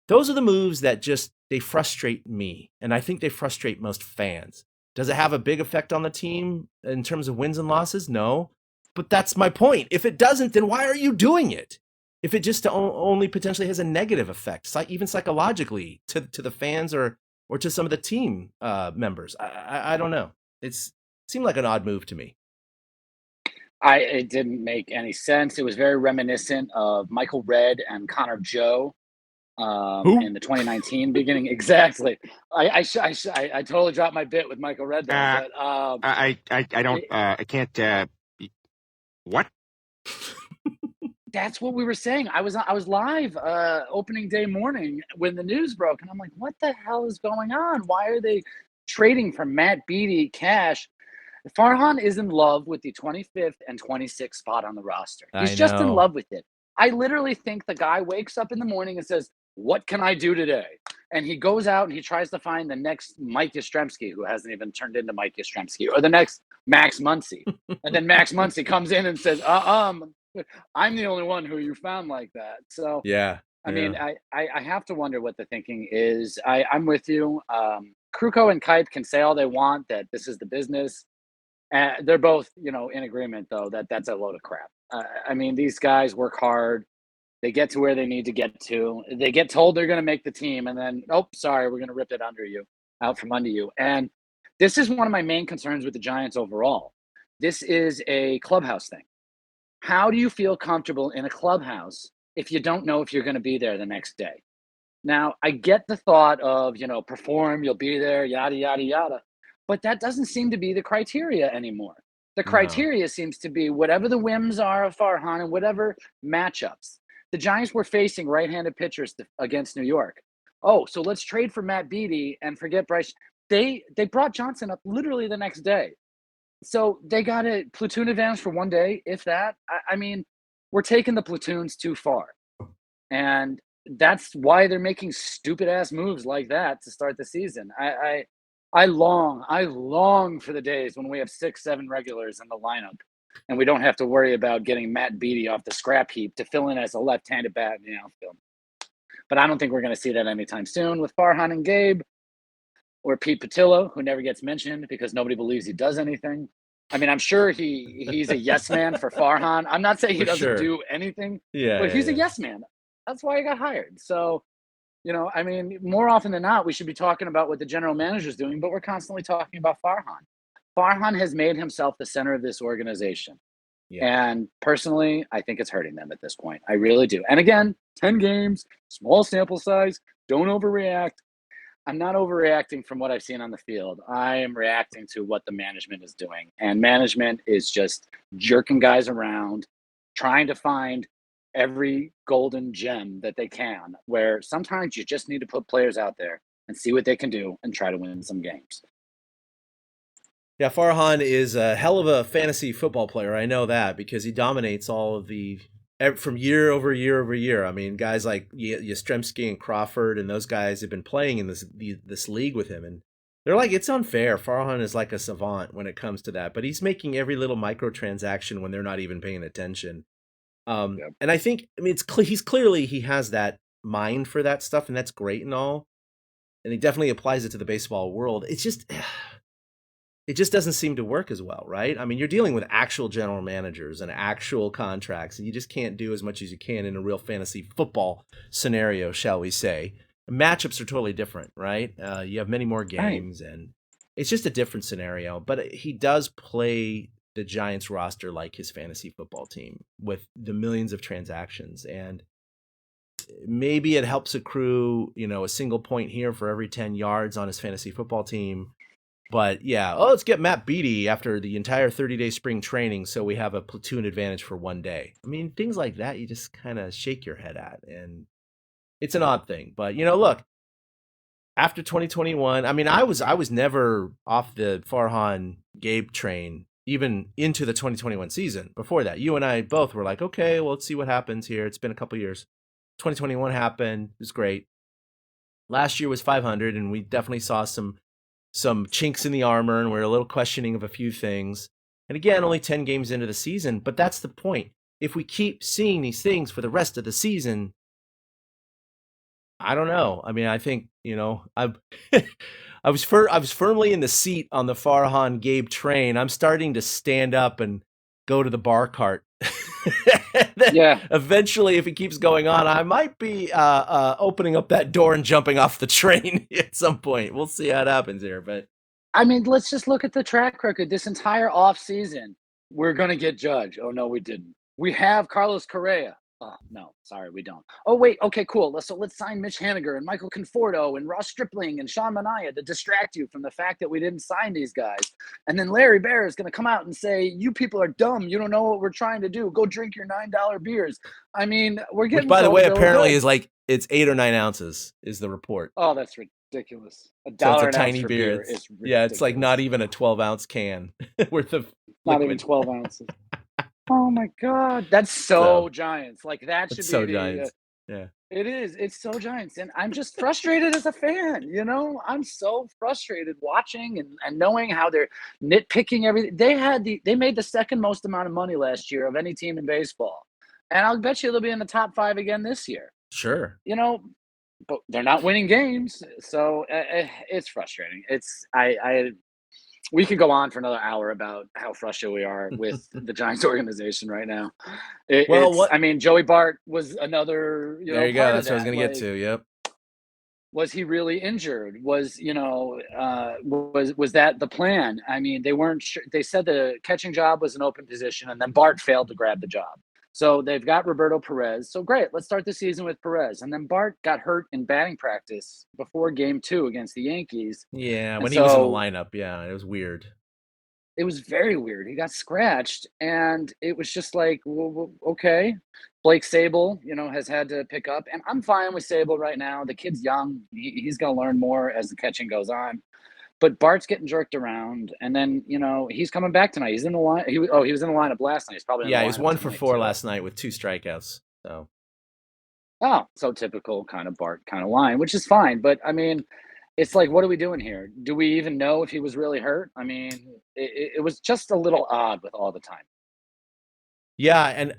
Those are the moves that they frustrate me. And I think they frustrate most fans. Does it have a big effect on the team in terms of wins and losses? No. But that's my point. If it doesn't, then why are you doing it? If it just only potentially has a negative effect, even psychologically, to the fans or to some of the team members, I don't know. It seemed like an odd move to me. It didn't make any sense. It was very reminiscent of Michael Redd and Connor Joe in the 2019 beginning. Exactly. I totally dropped my bit with Michael Redd there, but I can't. What? That's what we were saying. I was live opening day morning when the news broke, and I'm like, what the hell is going on? Why are they trading for Matt Beattie cash? Farhan is in love with the 25th and 26th spot on the roster. He's just in love with it. I literally think the guy wakes up in the morning and says, what can I do today? And he goes out and he tries to find the next Mike Yastrzemski, who hasn't even turned into Mike Yastrzemski, or the next Max Muncy. And then Max Muncy comes in and says, I'm the only one who you found like that. So, I mean, I have to wonder what the thinking is. I'm with you. Krukow and Kipe can say all they want that this is the business. They're both, in agreement, though, that's a load of crap. I mean, these guys work hard. They get to where they need to get to. They get told they're going to make the team, and then, sorry, we're going to rip it out from under you. And this is one of my main concerns with the Giants overall. This is a clubhouse thing. How do you feel comfortable in a clubhouse if you don't know if you're going to be there the next day? Now, I get the thought of, perform, you'll be there, yada, yada, yada. But that doesn't seem to be the criteria anymore. The criteria seems to be whatever the whims are of Farhan and whatever matchups. The Giants were facing right-handed pitchers against New York. Oh, so let's trade for Matt Beattie and forget Bryce. They brought Johnson up literally the next day. So they got a platoon advantage for one day, if that. I mean, we're taking the platoons too far. And that's why they're making stupid-ass moves like that to start the season. I long for the days when we have 6-7 regulars in the lineup and we don't have to worry about getting Matt Beattie off the scrap heap to fill in as a left-handed bat in the outfield. But I don't think we're going to see that anytime soon with Farhan and Gabe or Pete Patillo, who never gets mentioned because nobody believes he does anything. I mean, I'm sure he's a yes man for Farhan. I'm not saying he doesn't do anything, but he's a yes man. That's why he got hired. So, I mean, more often than not, we should be talking about what the general manager is doing, but we're constantly talking about Farhan. Farhan has made himself the center of this organization. Yeah. And personally, I think it's hurting them at this point. I really do. And again, 10 games, small sample size, don't overreact. I'm not overreacting from what I've seen on the field. I am reacting to what the management is doing. And management is just jerking guys around, trying to find every golden gem that they can, where sometimes you just need to put players out there and see what they can do and try to win some games. Yeah, Farhan is a hell of a fantasy football player. I know that because he dominates all of from year over year over year. I mean, guys like Yastrzemski and Crawford and those guys have been playing in this league with him, and they're like, it's unfair. Farhan is like a savant when it comes to that, but he's making every little microtransaction when they're not even paying attention. And I think, I mean, he has that mind for that stuff, and that's great and all. And he definitely applies it to the baseball world. It just doesn't seem to work as well, right? I mean, you're dealing with actual general managers and actual contracts, and you just can't do as much as you can in a real fantasy football scenario, shall we say. Matchups are totally different, right? You have many more games, and it's just a different scenario. But he does play the Giants roster like his fantasy football team with the millions of transactions, and maybe it helps accrue, a single point here for every 10 yards on his fantasy football team. But yeah, let's get Matt Beatty after the entire 30-day spring training so we have a platoon advantage for one day. I mean, things like that you just kind of shake your head at, and it's an odd thing. But, look, after 2021, I mean, I was never off the Farhan Gabe train, even into the 2021 season. Before that, you and I both were like, okay, well, let's see what happens here. It's been a couple years. 2021 happened. It was great. Last year was 500, and we definitely saw some chinks in the armor, and we're a little questioning of a few things. And again, only 10 games into the season, but that's the point. If we keep seeing these things for the rest of the season, I don't know. I mean, I think, I was firmly in the seat on the Farhan Gabe train. I'm starting to stand up and go to the bar cart. Yeah. Eventually, if it keeps going on, I might be opening up that door and jumping off the train at some point. We'll see how it happens here. But I mean, let's just look at the track record. This entire offseason, we're going to get Judge. Oh, no, we didn't. We have Carlos Correa. Oh, no, sorry, we don't. Oh, wait, okay, cool. So let's sign Mitch Haniger and Michael Conforto and Ross Stripling and Sean Manaea to distract you from the fact that we didn't sign these guys. And then Larry Bear is going to come out and say, you people are dumb. You don't know what we're trying to do. Go drink your $9 beers. I mean, we're getting. Which, by the way, apparently is like it's 8 or 9 ounces is the report. Oh, that's ridiculous. $1 so it's a an tiny ounce for beer. beer is ridiculous. Yeah, it's like not even a 12-ounce can worth of not liquid. even 12 ounces. Oh my God, that's so Giants. Like that should be so Giants. Yeah, it is. It's so Giants, and I'm just frustrated as a fan. I'm so frustrated watching and knowing how they're nitpicking everything. They made the second most amount of money last year of any team in baseball, and I'll bet you they'll be in the top 5 again this year. Sure. But they're not winning games, so it's frustrating. We could go on for another hour about how frustrated we are with the Giants organization right now. I mean, Joey Bart was another. There you go. That's what I was going to get to. Yep. Was he really injured? Was that the plan? I mean, they weren't sure. They said the catching job was an open position, and then Bart failed to grab the job. So they've got Roberto Perez. So great, let's start the season with Perez. And then Bart got hurt in batting practice before Game 2 against the Yankees. Yeah, when he was in the lineup. Yeah, it was weird. It was very weird. He got scratched, and it was just like, well, okay. Blake Sable, has had to pick up. And I'm fine with Sable right now. The kid's young. He's going to learn more as the catching goes on. But Bart's getting jerked around, and then he's coming back tonight. He's in the line. He was in the lineup last night. He's probably he was 1 for 4 last night with 2 strikeouts. So typical kind of Bart kind of line, which is fine. But I mean, it's like, what are we doing here? Do we even know if he was really hurt? I mean, it was just a little odd with all the time. Yeah, and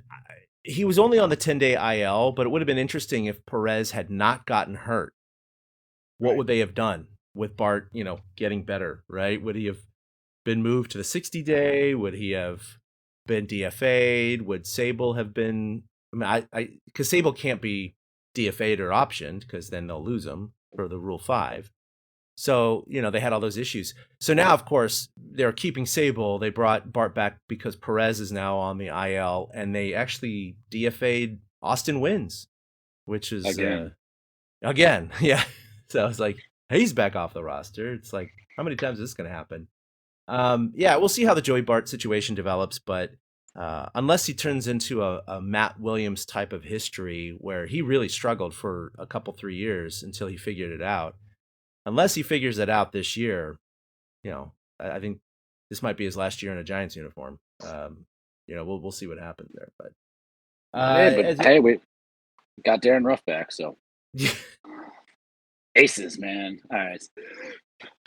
he was only on the 10-day IL, but it would have been interesting if Perez had not gotten hurt. What would they have done with Bart, getting better, right? Would he have been moved to the 60-day? Would he have been DFA'd? Would Sable have been? I mean, because Sable can't be DFA'd or optioned because then they'll lose him for the Rule 5. So, they had all those issues. So now, of course, they're keeping Sable. They brought Bart back because Perez is now on the IL, and they actually DFA'd Austin Wynns, which is again, yeah. So I was like, he's back off the roster. It's like, how many times is this going to happen? Yeah, we'll see how the Joey Bart situation develops, but unless he turns into a Matt Williams type of history where he really struggled for a couple, 3 years until he figured it out. Unless he figures it out this year, I think this might be his last year in a Giants uniform. We'll see what happens there. But hey, we got Darren Ruff back, so aces, man. All right.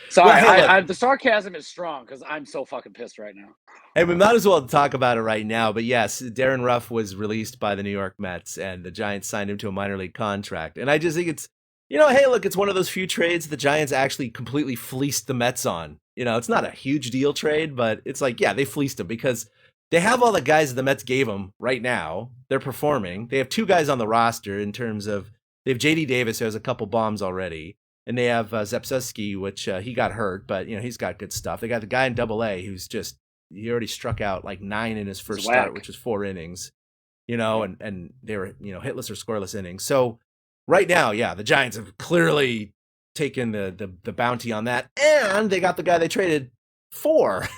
Sorry, the sarcasm is strong because I'm so fucking pissed right now. Hey, we might as well talk about it right now. But yes, Darren Ruff was released by the New York Mets, and the Giants signed him to a minor league contract. And I just think it's, hey, look, it's one of those few trades the Giants actually completely fleeced the Mets on. It's not a huge deal trade, but it's like, yeah, they fleeced him because they have all the guys that the Mets gave them right now. They're performing. They have 2 guys on the roster in terms of, they have J.D. Davis, who has a couple bombs already. and they have Zepseski, which he got hurt, but he's got good stuff. They got the guy in Double-A who's he already struck out like 9 in his first start, which is 4 innings. And they were hitless or scoreless innings. So right now, the Giants have clearly taken the bounty on that, and they got the guy they traded for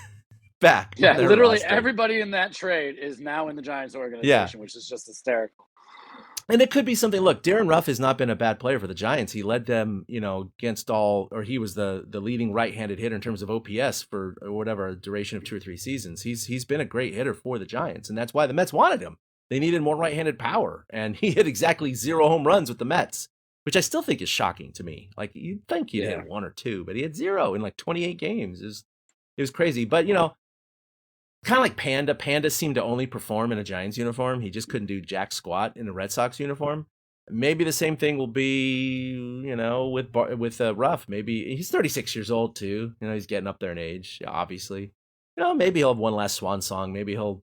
back. Yeah, literally everybody in that trade is now in the Giants organization, which is just hysterical. And it could be something. Look, Darren Ruff has not been a bad player for the Giants. He led them, against he was the leading right-handed hitter in terms of OPS for whatever duration of 2 or 3 seasons. He's been a great hitter for the Giants, and that's why the Mets wanted him. They needed more right-handed power, and he hit exactly 0 home runs with the Mets, which I still think is shocking to me. Like, you'd think he'd hit 1 or 2, but he had 0 in like 28 games. It was crazy. But, kind of like Panda. Panda seemed to only perform in a Giants uniform. He just couldn't do jack squat in a Red Sox uniform. Maybe the same thing will be, with Ruff. Maybe he's 36 years old too. He's getting up there in age, obviously. Maybe he'll have one last swan song. Maybe he'll,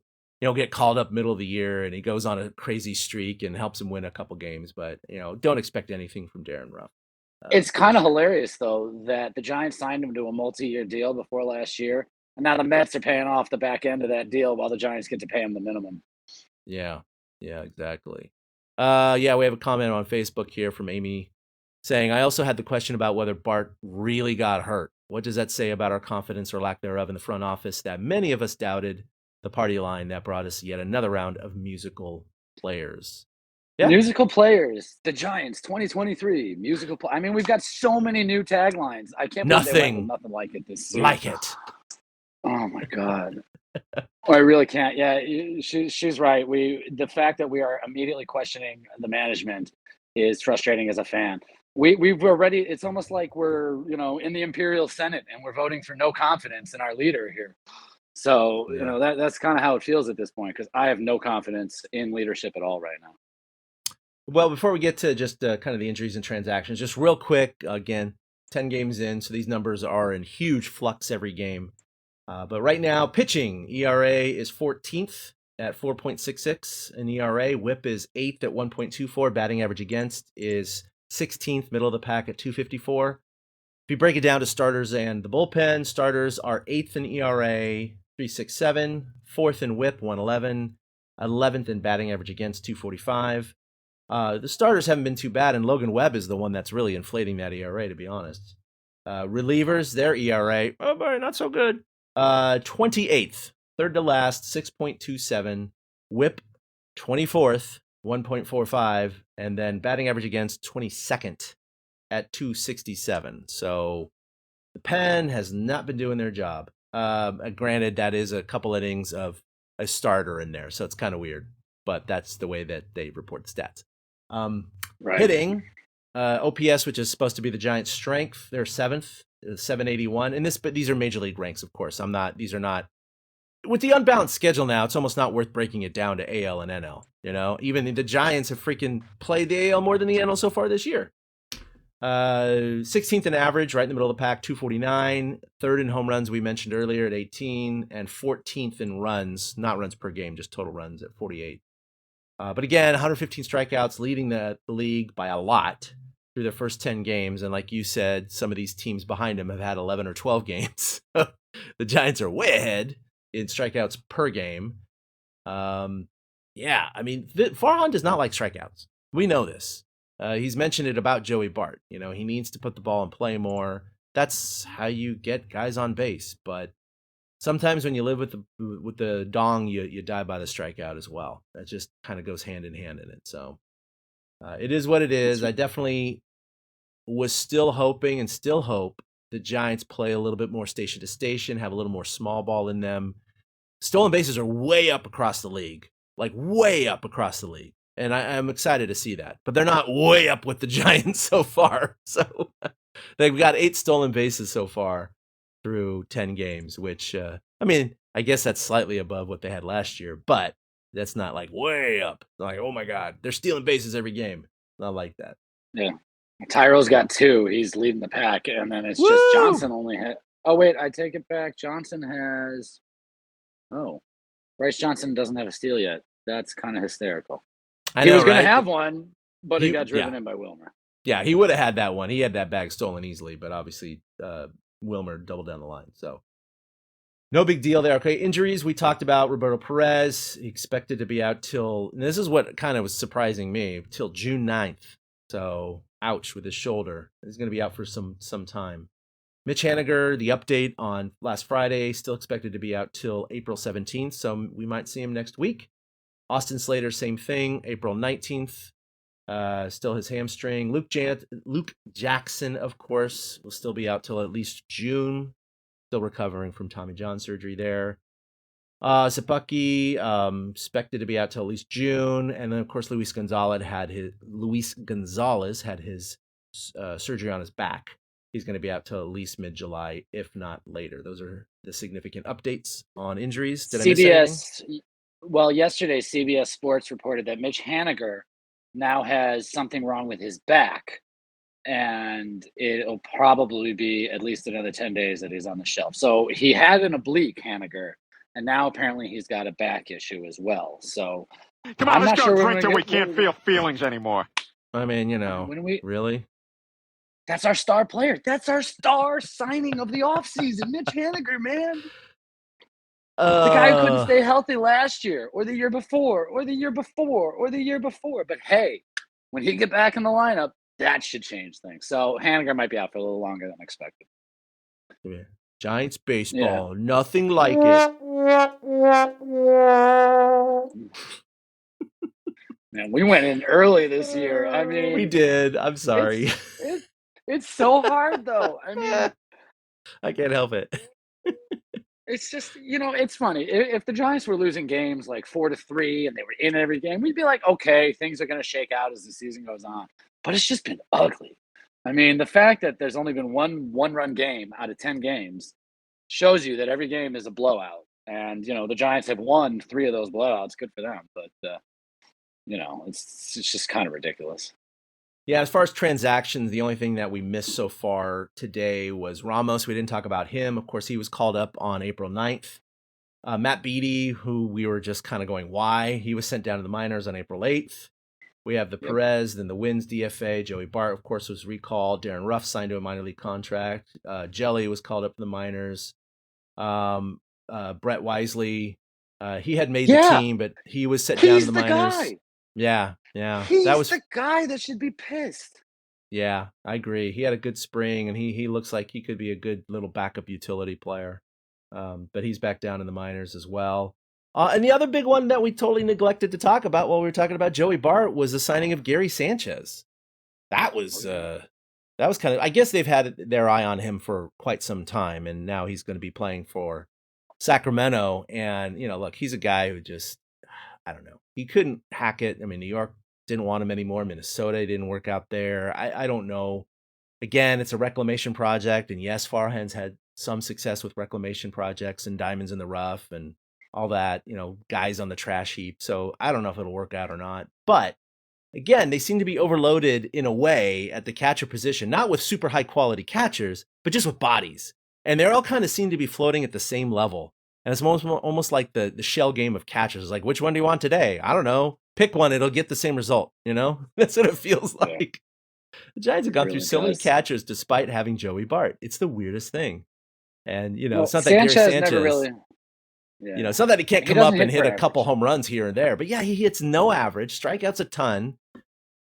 get called up middle of the year and he goes on a crazy streak and helps him win a couple games. But, don't expect anything from Darren Ruff. It's kind of hilarious, though, that the Giants signed him to a multi-year deal before last year. And now the Mets are paying off the back end of that deal while the Giants get to pay him the minimum. Yeah, exactly. We have a comment on Facebook here from Amy saying, I also had the question about whether Bart really got hurt. What does that say about our confidence or lack thereof in the front office that many of us doubted? The party line that brought us yet another round of musical players. Yeah. Musical players, the Giants, 2023, musical I mean, we've got so many new taglines. I can't believe they went with nothing like it this season. Like it. Oh my God. I really can't. Yeah, she's right. The fact that we are immediately questioning the management is frustrating as a fan. We've already, it's almost like we're, in the Imperial Senate and we're voting for no confidence in our leader here. So, that's kind of how it feels at this point, because I have no confidence in leadership at all right now. Well, before we get to just kind of the injuries and transactions, just real quick, again, 10 games in, so these numbers are in huge flux every game. But right now, pitching, ERA is 14th at 4.66 in ERA. WHIP is 8th at 1.24. Batting average against is 16th, middle of the pack at 254. If you break it down to starters and the bullpen, starters are 8th in ERA, 3.67, 4th in WHIP, 111, 11th in batting average against, 245. The starters haven't been too bad, and Logan Webb is the one that's really inflating that ERA, to be honest. Relievers, their ERA, oh boy, not so good. 28th, third to last, 6.27. WHIP, 24th, 1.45. And then batting average against, 22nd at 267. So the pen has not been doing their job. Granted, that is a couple innings of a starter in there, so it's kind of weird. But that's the way that they report the stats. Right. Hitting, OPS, which is supposed to be the Giants' strength, they're 7th, 781. And these are major league ranks, of course. These are not, with the unbalanced schedule now, it's almost not worth breaking it down to AL and NL. Even the Giants have freaking played the AL more than the NL so far this year. 16th in average, right in the middle of the pack, 249. Third in home runs, we mentioned earlier, at 18, and 14th in runs, not runs per game, just total runs at 48. But again, 115 strikeouts, leading the league by a lot through their first 10 games. And like you said, some of these teams behind him have had 11 or 12 games. The Giants are way ahead in strikeouts per game. Farhan does not like strikeouts. We know this. He's mentioned it about Joey Bart. He needs to put the ball in play more. That's how you get guys on base. But sometimes when you live with the dong, you die by the strikeout as well. That just kind of goes hand in hand in it. So it is what it is. I definitely was still hoping and still hope the Giants play a little bit more station to station, have a little more small ball in them. Stolen bases are way up across the league, like way up across the league. And I'm excited to see that. But they're not way up with the Giants so far. So they've got 8 stolen bases so far through 10 games, which, I guess that's slightly above what they had last year. But that's not like way up. Like, oh, my God, they're stealing bases every game. Not like that. Yeah. Tyro's got 2. He's leading the pack. And then it's just Johnson only hit. Oh, wait, I take it back. Johnson has. Oh, Bryce Johnson doesn't have a steal yet. That's kind of hysterical. He was going to have one, but he got driven in by Wilmer. Yeah, he would have had that one. He had that bag stolen easily, but obviously Wilmer doubled down the line. So no big deal there. Okay, injuries we talked about. Roberto Perez expected to be out till, and this is what kind of was surprising me, till June 9th. So ouch with his shoulder. He's going to be out for some time. Mitch Haniger, the update on last Friday, still expected to be out till April 17th. So we might see him next week. Austin Slater, same thing, April 19th. Still his hamstring. Luke Jackson, of course, will still be out till at least June. Still recovering from Tommy John surgery there. Sapaki expected to be out till at least June, and then of course Luis Gonzalez had his surgery on his back. He's going to be out till at least mid-July, if not later. Those are the significant updates on injuries. Did I miss anything? Well, yesterday CBS Sports reported that Mitch Haniger now has something wrong with his back, and it'll probably be at least another 10 days that he's on the shelf. So he had an oblique, Haniger, and now apparently he's got a back issue as well. So Come on, I'm let's not go sure drink till we can't feel feelings anymore. I mean, really? That's our star player. That's our star signing of the offseason, Mitch Haniger, man. The guy who couldn't stay healthy last year or the year before or the year before or the year before. But hey, when he get back in the lineup, that should change things. So Haniger might be out for a little longer than expected. Yeah. Giants baseball, nothing like it. Man, we went in early this year. I mean, we did. I'm sorry. It's so hard, though. I mean, I can't help it. It's just, it's funny. If the Giants were losing games like 4-3 and they were in every game, we'd be like, okay, things are going to shake out as the season goes on. But it's just been ugly. I mean, the fact that there's only been one-run game out of 10 games shows you that every game is a blowout. And, the Giants have won 3 of those blowouts. Good for them. But, it's just kind of ridiculous. Yeah, as far as transactions, the only thing that we missed so far today was Ramos. We didn't talk about him. Of course, he was called up on April 9th. Matt Beattie, who we were just kind of going, why? He was sent down to the minors on April 8th. We have the Perez, then the Wins DFA. Joey Bart, of course, was recalled. Darren Ruff signed to a minor league contract. Jelly was called up to the minors. Brett Wisely, he had made the team, but he was sent down to the minors. Guy. Yeah. He's the guy that should be pissed. Yeah, I agree. He had a good spring, and he looks like he could be a good little backup utility player. But he's back down in the minors as well. And the other big one that we totally neglected to talk about while we were talking about Joey Bart was the signing of Gary Sanchez. That was kind of, I guess they've had their eye on him for quite some time, and now he's going to be playing for Sacramento. And, look, he's a guy who just, I don't know. He couldn't hack it. I mean, New York didn't want him anymore. Minnesota didn't work out there. I don't know. Again, it's a reclamation project. And yes, Farhan's had some success with reclamation projects and diamonds in the rough and all that, guys on the trash heap. So I don't know if it'll work out or not. But again, they seem to be overloaded in a way at the catcher position, not with super high quality catchers, but just with bodies. And they all kind of seem to be floating at the same level. And it's almost like the shell game of catchers. It's like, which one do you want today? I don't know. Pick one. It'll get the same result. That's what it feels like. The Giants have gone through so many catchers despite having Joey Bart. It's the weirdest thing. And, it's not that Gary Sanchez, never really, it's not that he can't come up and hit a couple home runs here and there. But yeah, he hits no average, strikeouts a ton.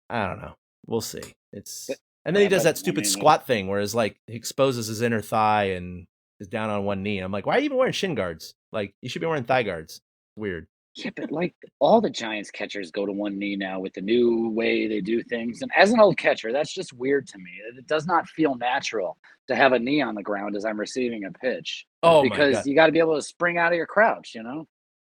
I don't know. We'll see. And then he does that stupid squat thing where he exposes his inner thigh and is down on one knee. I'm like, why are you even wearing shin guards? Like, you should be wearing thigh guards. Weird. Yeah, but all the Giants catchers go to one knee now with the new way they do things. And as an old catcher, that's just weird to me. It does not feel natural to have a knee on the ground as I'm receiving a pitch. Oh, because you got to be able to spring out of your crouch,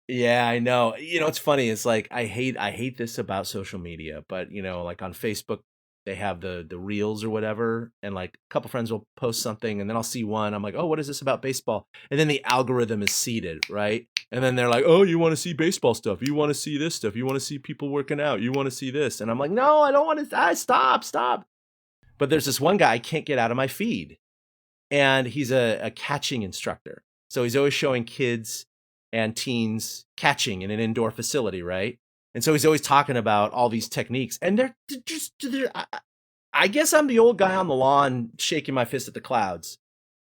Yeah, I know. It's funny. It's like, I hate this about social media, but like on Facebook, they have the reels or whatever, and like a couple friends will post something, and then I'll see one. I'm like, oh, what is this about baseball? And then the algorithm is seeded, right? And then they're like, oh, you want to see baseball stuff? You want to see this stuff? You want to see people working out? You want to see this? And I'm like, no, I don't want to. Stop. But there's this one guy I can't get out of my feed, and he's a catching instructor. So he's always showing kids and teens catching in an indoor facility, right? And so he's always talking about all these techniques, and they're I guess I'm the old guy on the lawn shaking my fist at the clouds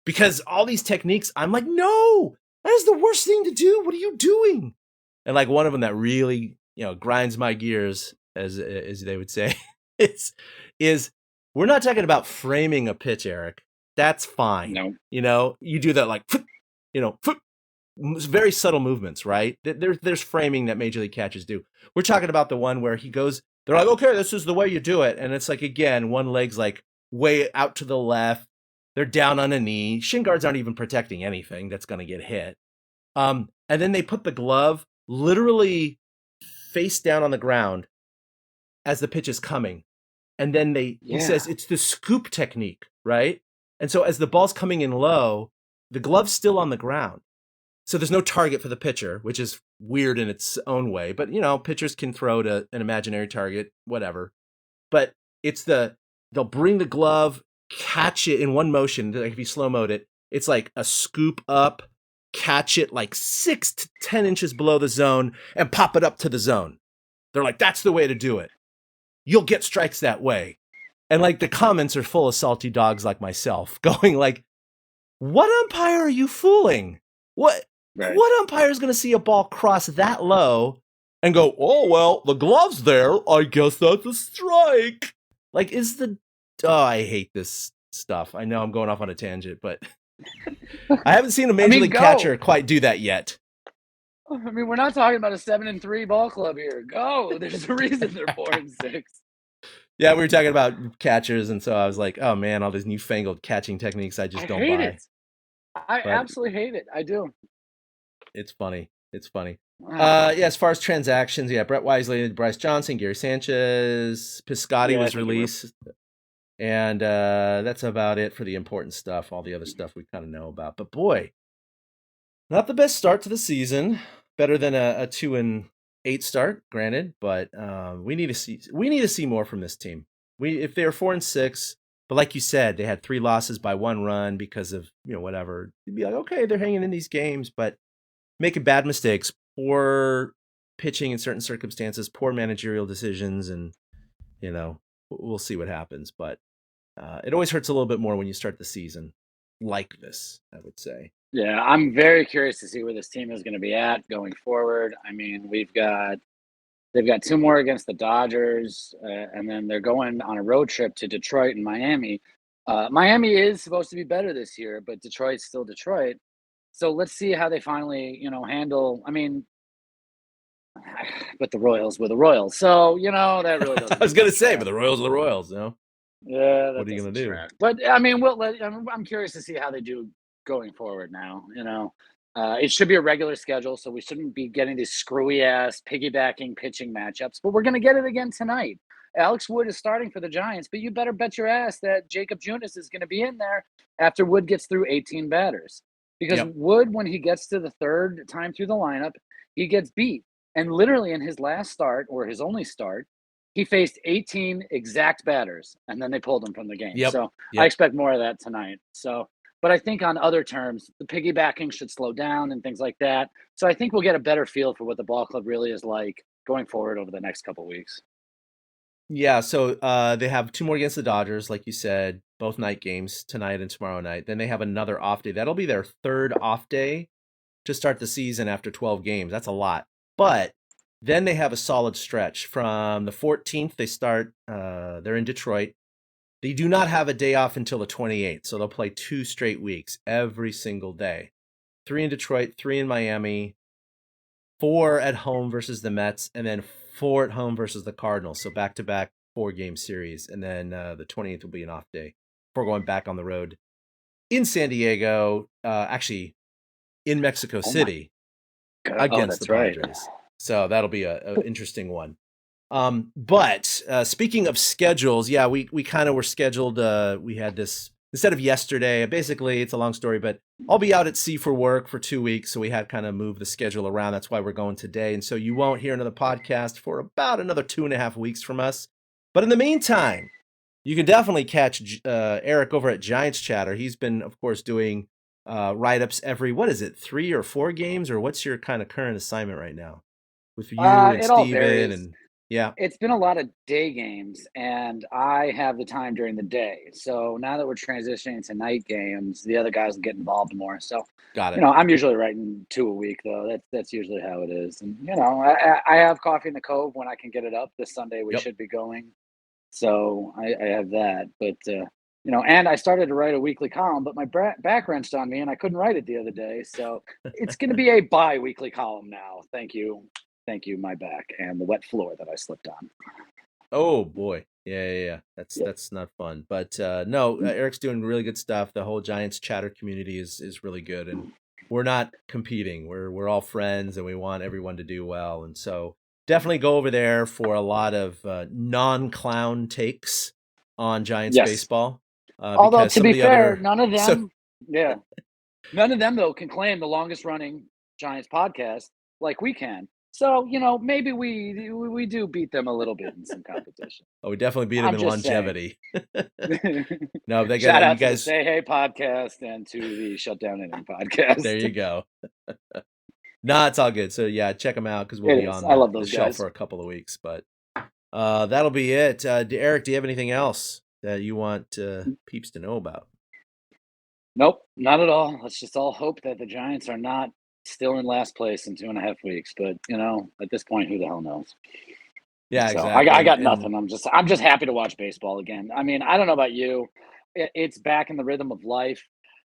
because all these techniques, I'm like, no, that is the worst thing to do. What are you doing? And like one of them that really, grinds my gears, as they would say, is we're not talking about framing a pitch, Eric. That's fine. No. You do that like, very subtle movements, right? There's framing that major league catchers do. We're talking about the one where he goes, they're like, okay, this is the way you do it. And it's like, again, one leg's like way out to the left. They're down on a knee. Shin guards aren't even protecting anything that's going to get hit. And then they put the glove literally face down on the ground as the pitch is coming. And then he says it's the scoop technique, right? And so as the ball's coming in low, the glove's still on the ground. So there's no target for the pitcher, which is weird in its own way. But, pitchers can throw to an imaginary target, whatever. But it's they'll bring the glove, catch it in one motion. Like if you slow-mo'd it, it's like a scoop up, catch it like 6 to 10 inches below the zone, and pop it up to the zone. They're like, that's the way to do it. You'll get strikes that way. And like the comments are full of salty dogs like myself going like, what umpire are you fooling? What umpire is going to see a ball cross that low and go, oh, well, the glove's there. I guess that's a strike. Like, I hate this stuff. I know I'm going off on a tangent, but I haven't seen a major league catcher quite do that yet. I mean, we're not talking about a 7-3 ball club here. Go. There's a reason they're 4-6. Yeah, we were talking about catchers, and so I was like, oh, man, all these newfangled catching techniques I just don't buy. It. I absolutely hate it. I do. It's funny. As far as transactions, Brett Wisely, Bryce Johnson, Gary Sanchez, Piscotty was released. And that's about it for the important stuff. All the other stuff we kind of know about. But boy, not the best start to the season. Better than a 2-8 start, granted. But we need to see more from this team. If they were 4-6, but like you said, they had 3 losses by 1 run because of whatever. You'd be like, okay, they're hanging in these games, but making bad mistakes, poor pitching in certain circumstances, poor managerial decisions, and we'll see what happens. But it always hurts a little bit more when you start the season like this, I would say. Yeah, I'm very curious to see where this team is going to be at going forward. I mean, they've got 2 more against the Dodgers, and then they're going on a road trip to Detroit and Miami. Miami is supposed to be better this year, but Detroit's still Detroit. So let's see how they finally, handle. I mean, but the Royals were the Royals, so that really doesn't. I was gonna say, but the Royals are the Royals, Yeah, what are you gonna do? But I mean, I'm curious to see how they do going forward now. It should be a regular schedule, so we shouldn't be getting these screwy ass piggybacking pitching matchups. But we're gonna get it again tonight. Alex Wood is starting for the Giants, but you better bet your ass that Jacob Junis is going to be in there after Wood gets through 18 batters. Because Wood, when he gets to the 3rd time through the lineup, he gets beat. And literally in his last start, or his only start, he faced 18 exact batters, and then they pulled him from the game. So I expect more of that tonight. But I think on other terms, the piggybacking should slow down and things like that. So I think we'll get a better feel for what the ball club really is like going forward over the next couple of weeks. Yeah, so they have 2 more against the Dodgers, like you said, both night games, tonight and tomorrow night. Then they have another off day. That'll be their 3rd off day to start the season after 12 games. That's a lot. But then they have a solid stretch. From the 14th, they start, they're in Detroit. They do not have a day off until the 28th, so they'll play 2 straight weeks every single day. 3 in Detroit, 3 in Miami, 4 at home versus the Mets, and then 4 at home versus the Cardinals. So back-to-back 4-game series. And then the 28th will be an off day before going back on the road in San Diego, actually in Mexico City against the Padres. Right. So that'll be an interesting one. But speaking of schedules, we kind of were scheduled. We had this instead of yesterday. Basically, it's a long story, but I'll be out at sea for work for 2 weeks. So we had kind of moved the schedule around. That's why we're going today. And so you won't hear another podcast for about another 2.5 weeks from us. But in the meantime, you can definitely catch Eric over at Giants Chatter. He's been, of course, doing write-ups every, 3 or 4 games? Or what's your kind of current assignment right now? With you and Steven and Yeah. It's been a lot of day games, and I have the time during the day. So now that we're transitioning to night games, the other guys will get involved more. So, Got it. I'm usually writing 2 a week though. That's usually how it is. And I have coffee in the Cove when I can get it up. This Sunday we Yep. should be going. So I have that. But and I started to write a weekly column, but my back wrenched on me and I couldn't write it the other day. So it's going to be a bi-weekly column now. Thank you, my back and the wet floor that I slipped on. Oh boy. Yeah. That's not fun. But no, Eric's doing really good stuff. The whole Giants chatter community is really good, and we're not competing. We're all friends, and we want everyone to do well. And so definitely go over there for a lot of non-clown takes on Giants Yes. baseball. Although Because to some be of the fair, other none of them, so yeah, none of them though can claim the longest running Giants podcast like we can. So maybe we do beat them a little bit in some competition. we definitely beat them I'm in just saying. longevity. No, they Shout got you out to the guys. Say Hey podcast and to the Shutdown Inning podcast. There you go. No, it's all good. So yeah, check them out because we'll It be is. on I love the those shelf guys. for a couple of weeks. But that'll be it. Eric, do you have anything else that you want peeps to know about? Nope, not at all. Let's just all hope that the Giants are not still in last place in 2.5 weeks. But at this point, who the hell knows? Yeah, So exactly. I got And nothing. I'm just happy to watch baseball again. I mean, I don't know about you. It's back in the rhythm of life.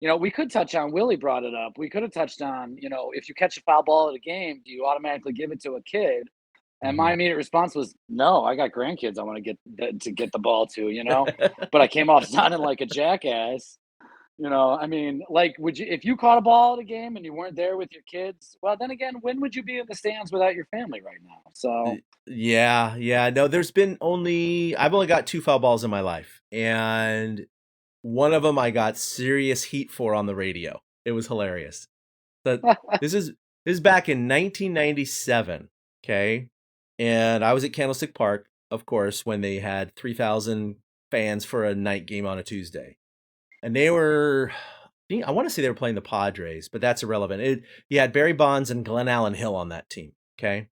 We could touch on, Willie brought it up. We could have touched on, if you catch a foul ball at a game, do you automatically give it to a kid? And my immediate response was, no, I got grandkids I want to get the ball to. But I came off sounding like a jackass. I mean, like, would you, if you caught a ball at a game and you weren't there with your kids? Well, then again, when would you be in the stands without your family right now? So yeah. No, I've only got 2 foul balls in my life, and one of them I got serious heat for on the radio. It was hilarious. But this is back in 1997. Okay, and I was at Candlestick Park, of course, when they had 3,000 fans for a night game on a Tuesday. And they were, I want to say they were playing the Padres, but that's irrelevant. You had Barry Bonds and Glenn Allen Hill on that team. Okay.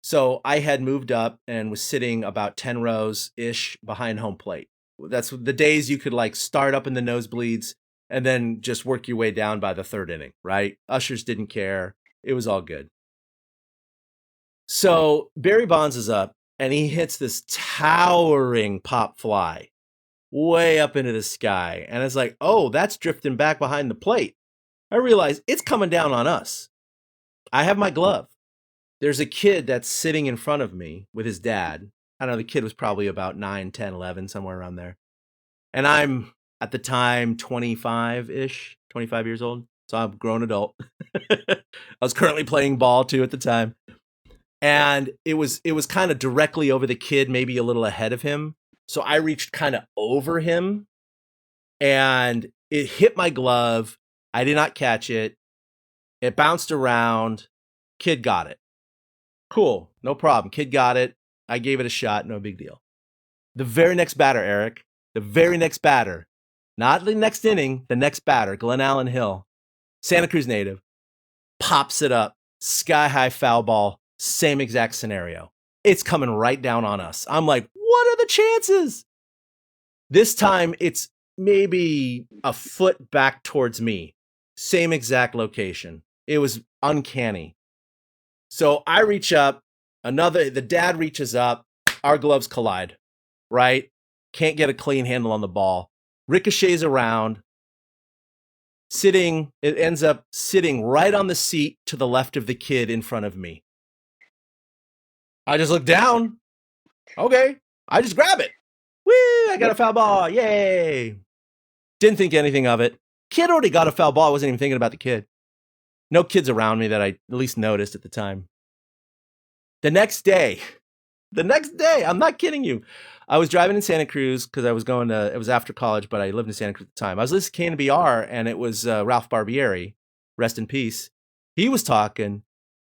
So I had moved up and was sitting about 10 rows-ish behind home plate. That's the days you could like start up in the nosebleeds and then just work your way down by the 3rd inning, right? Ushers didn't care. It was all good. So Barry Bonds is up and he hits this towering pop fly way up into the sky. And it's like, oh, that's drifting back behind the plate. I realize it's coming down on us. I have my glove. There's a kid that's sitting in front of me with his dad. I don't know, the kid was probably about 9, 10, 11, somewhere around there. And I'm, at the time, 25 years old. So I'm a grown adult. I was currently playing ball, too, at the time. And it was kind of directly over the kid, maybe a little ahead of him. So I reached kind of over him, and it hit my glove. I did not catch it. It bounced around. Kid got it. Cool. No problem. Kid got it. I gave it a shot. No big deal. The very next batter, Eric, not the next inning, the next batter, Glenn Allen Hill, Santa Cruz native, pops it up. Sky high foul ball. Same exact scenario. It's coming right down on us. I'm like, what are the chances? This time it's maybe a foot back towards me. Same exact location. It was uncanny. So I reach up, the dad reaches up, our gloves collide, right? Can't get a clean handle on the ball. Ricochets around, it ends up sitting right on the seat to the left of the kid in front of me. I just look down. Okay. I just grab it. Woo! I got a foul ball. Yay. Didn't think anything of it. Kid already got a foul ball. I wasn't even thinking about the kid. No kids around me that I at least noticed at the time. The next day, I'm not kidding you. I was driving in Santa Cruz because it was after college, but I lived in Santa Cruz at the time. I was listening to KNBR, and it was Ralph Barbieri, rest in peace. He was talking,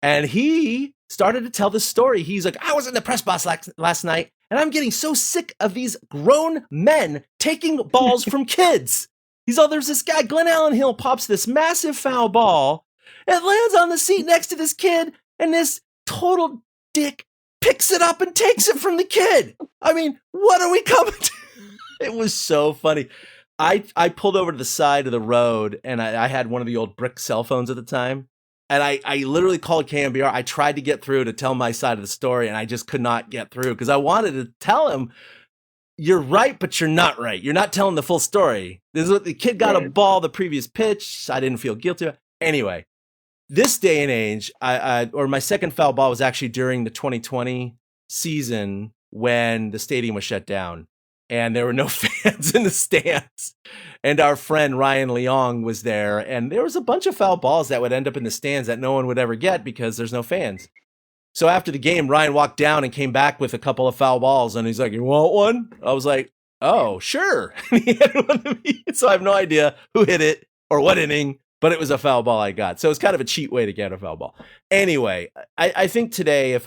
and he started to tell the story. He's like, I was in the press box last night, and I'm getting so sick of these grown men taking balls from kids. There's this guy, Glenn Allen Hill, pops this massive foul ball. It lands on the seat next to this kid, and this total dick picks it up and takes it from the kid. I mean, what are we coming to? It was so funny. I pulled over to the side of the road, and I had one of the old brick cell phones at the time. And I literally called KMBR. I tried to get through to tell my side of the story, and I just could not get through because I wanted to tell him, you're right, but you're not right. You're not telling the full story. This is what the kid got a ball the previous pitch. I didn't feel guilty. Anyway, this day and age, my second foul ball was actually during the 2020 season when the stadium was shut down and there were no fans in the stands. And our friend Ryan Leong was there, and there was a bunch of foul balls that would end up in the stands that no one would ever get because there's no fans. So after the game, Ryan walked down and came back with a couple of foul balls, and he's like, "You want one?" I was like, "Oh, sure." He had one to me. So I have no idea who hit it or what inning, but it was a foul ball I got. So it's kind of a cheat way to get a foul ball. Anyway, I think today,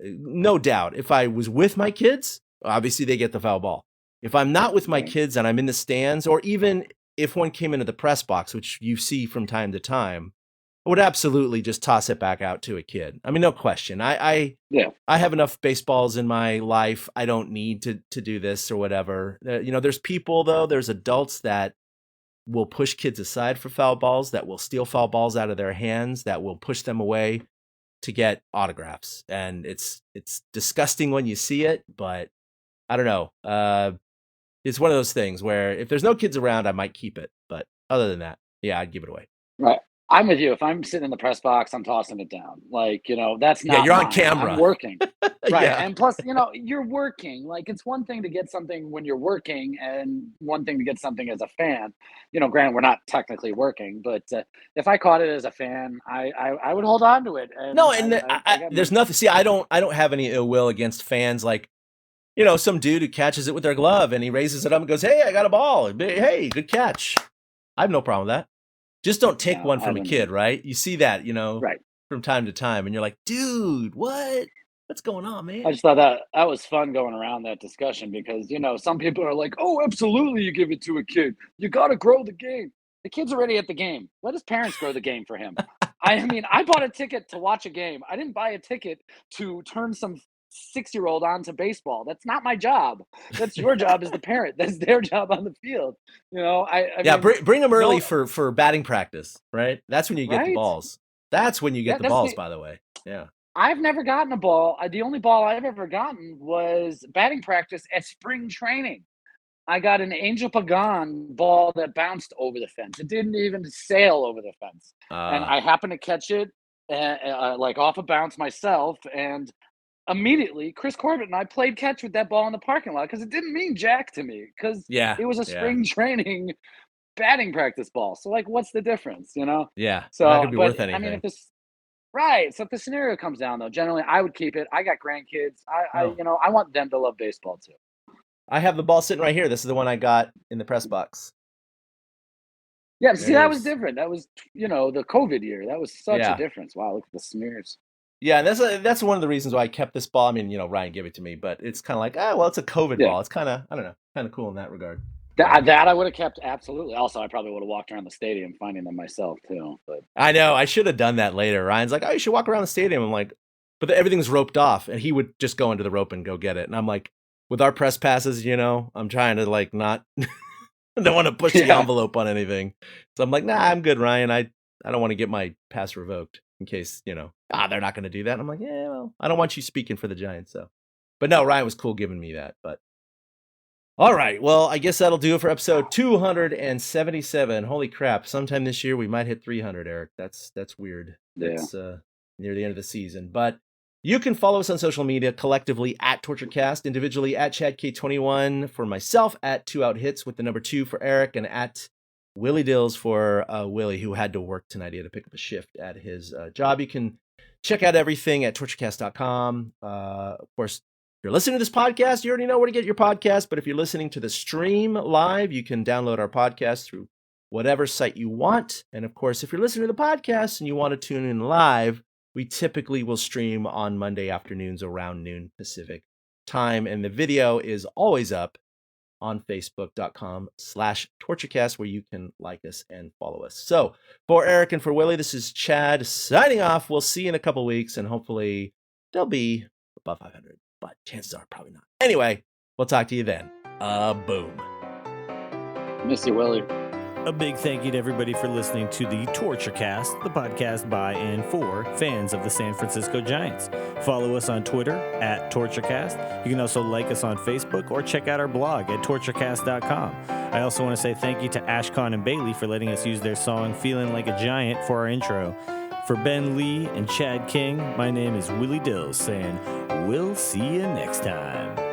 no doubt, if I was with my kids, obviously they get the foul ball. If I'm not with my kids and I'm in the stands, or even if one came into the press box, which you see from time to time, I would absolutely just toss it back out to a kid. I mean, no question. I have enough baseballs in my life. I don't need to do this or whatever. There's people, though, there's adults that will push kids aside for foul balls, that will steal foul balls out of their hands, that will push them away to get autographs. And it's disgusting when you see it, but I don't know. It's one of those things where if there's no kids around, I might keep it. But other than that, yeah, I'd give it away. Right. I'm with you. If I'm sitting in the press box, I'm tossing it down. Like, that's not. Yeah, you're on mine. camera. I'm working. Right. Yeah. And plus, you're working. Like, it's one thing to get something when you're working and one thing to get something as a fan. Granted, we're not technically working, but if I caught it as a fan, I would hold on to it. And no, and there's nothing. See, I don't have any ill will against fans. Like, some dude who catches it with their glove and he raises it up and goes, "Hey, I got a ball. Hey, good catch." I have no problem with that. Just don't take one from a kid, right? You see that, right, from time to time, and you're like, "Dude, what? What's going on, man?" I just thought that was fun going around that discussion because, some people are like, "Oh, absolutely, you give it to a kid. You got to grow the game." The kid's already at the game. Let his parents grow the game for him. I mean, I bought a ticket to watch a game. I didn't buy a ticket to turn some 6-year-old onto baseball. That's not my job. That's your job as the parent. That's their job on the field. Bring them early for batting practice, right? That's when you get the balls. That's when you get the balls, by the way. Yeah. I've never gotten a ball. The only ball I've ever gotten was batting practice at spring training. I got an Angel Pagan ball that bounced over the fence. It didn't even sail over the fence. And I happened to catch it like off a bounce myself, and immediately Chris Corbett and I played catch with that ball in the parking lot because it didn't mean jack to me because it was a spring training batting practice ball. So, like, what's the difference, Yeah, So, not gonna be worth anything. I mean, so if the scenario comes down, though, generally I would keep it. I got grandkids. I want them to love baseball too. I have the ball sitting right here. This is the one I got in the press box. Yeah, see, that was different. That was, the COVID year. That was such a difference. Wow, look at the smears. Yeah, and that's one of the reasons why I kept this ball. I mean, Ryan gave it to me, but it's kind of like, it's a COVID ball. It's kind of, I don't know, kind of cool in that regard. That I would have kept, absolutely. Also, I probably would have walked around the stadium finding them myself too. But I know I should have done that later. Ryan's like, "Oh, you should walk around the stadium." I'm like, but everything's roped off, and he would just go into the rope and go get it. And I'm like, with our press passes, I'm trying to like not, I don't want to push the envelope on anything. So I'm like, nah, I'm good, Ryan. I don't want to get my pass revoked in case, they're not going to do that. And I'm like, yeah, well, I don't want you speaking for the Giants. So, but no, Ryan was cool giving me that. But all right, well, I guess that'll do it for episode 277. Holy crap! Sometime this year we might hit 300, Eric. That's weird. That's near the end of the season, but. You can follow us on social media collectively at TortureCast, individually at ChadK21 for myself, at 2OutHits with the number 2 for Eric, and at Willie Dills for Willie, who had to work tonight. He had to pick up a shift at his job. You can check out everything at torturecast.com. Of course, if you're listening to this podcast, you already know where to get your podcast, but if you're listening to the stream live, you can download our podcast through whatever site you want. And of course, if you're listening to the podcast and you want to tune in live, we typically will stream on Monday afternoons around noon Pacific time. And the video is always up on facebook.com/TortureCast, where you can like us and follow us. So for Eric and for Willie, this is Chad signing off. We'll see you in a couple weeks, and hopefully there'll be above 500, but chances are probably not. Anyway, we'll talk to you then. Boom. Miss you, Willie. A big thank you to everybody for listening to the Torture Cast, the podcast by and for fans of the San Francisco Giants. Follow us on Twitter at TortureCast. You can also like us on Facebook or check out our blog at torturecast.com. I also want to say thank you to Ashcon and Bailey for letting us use their song Feeling Like a Giant for our intro. For Ben Lee and Chad King, my name is Willie Dills saying, we'll see you next time.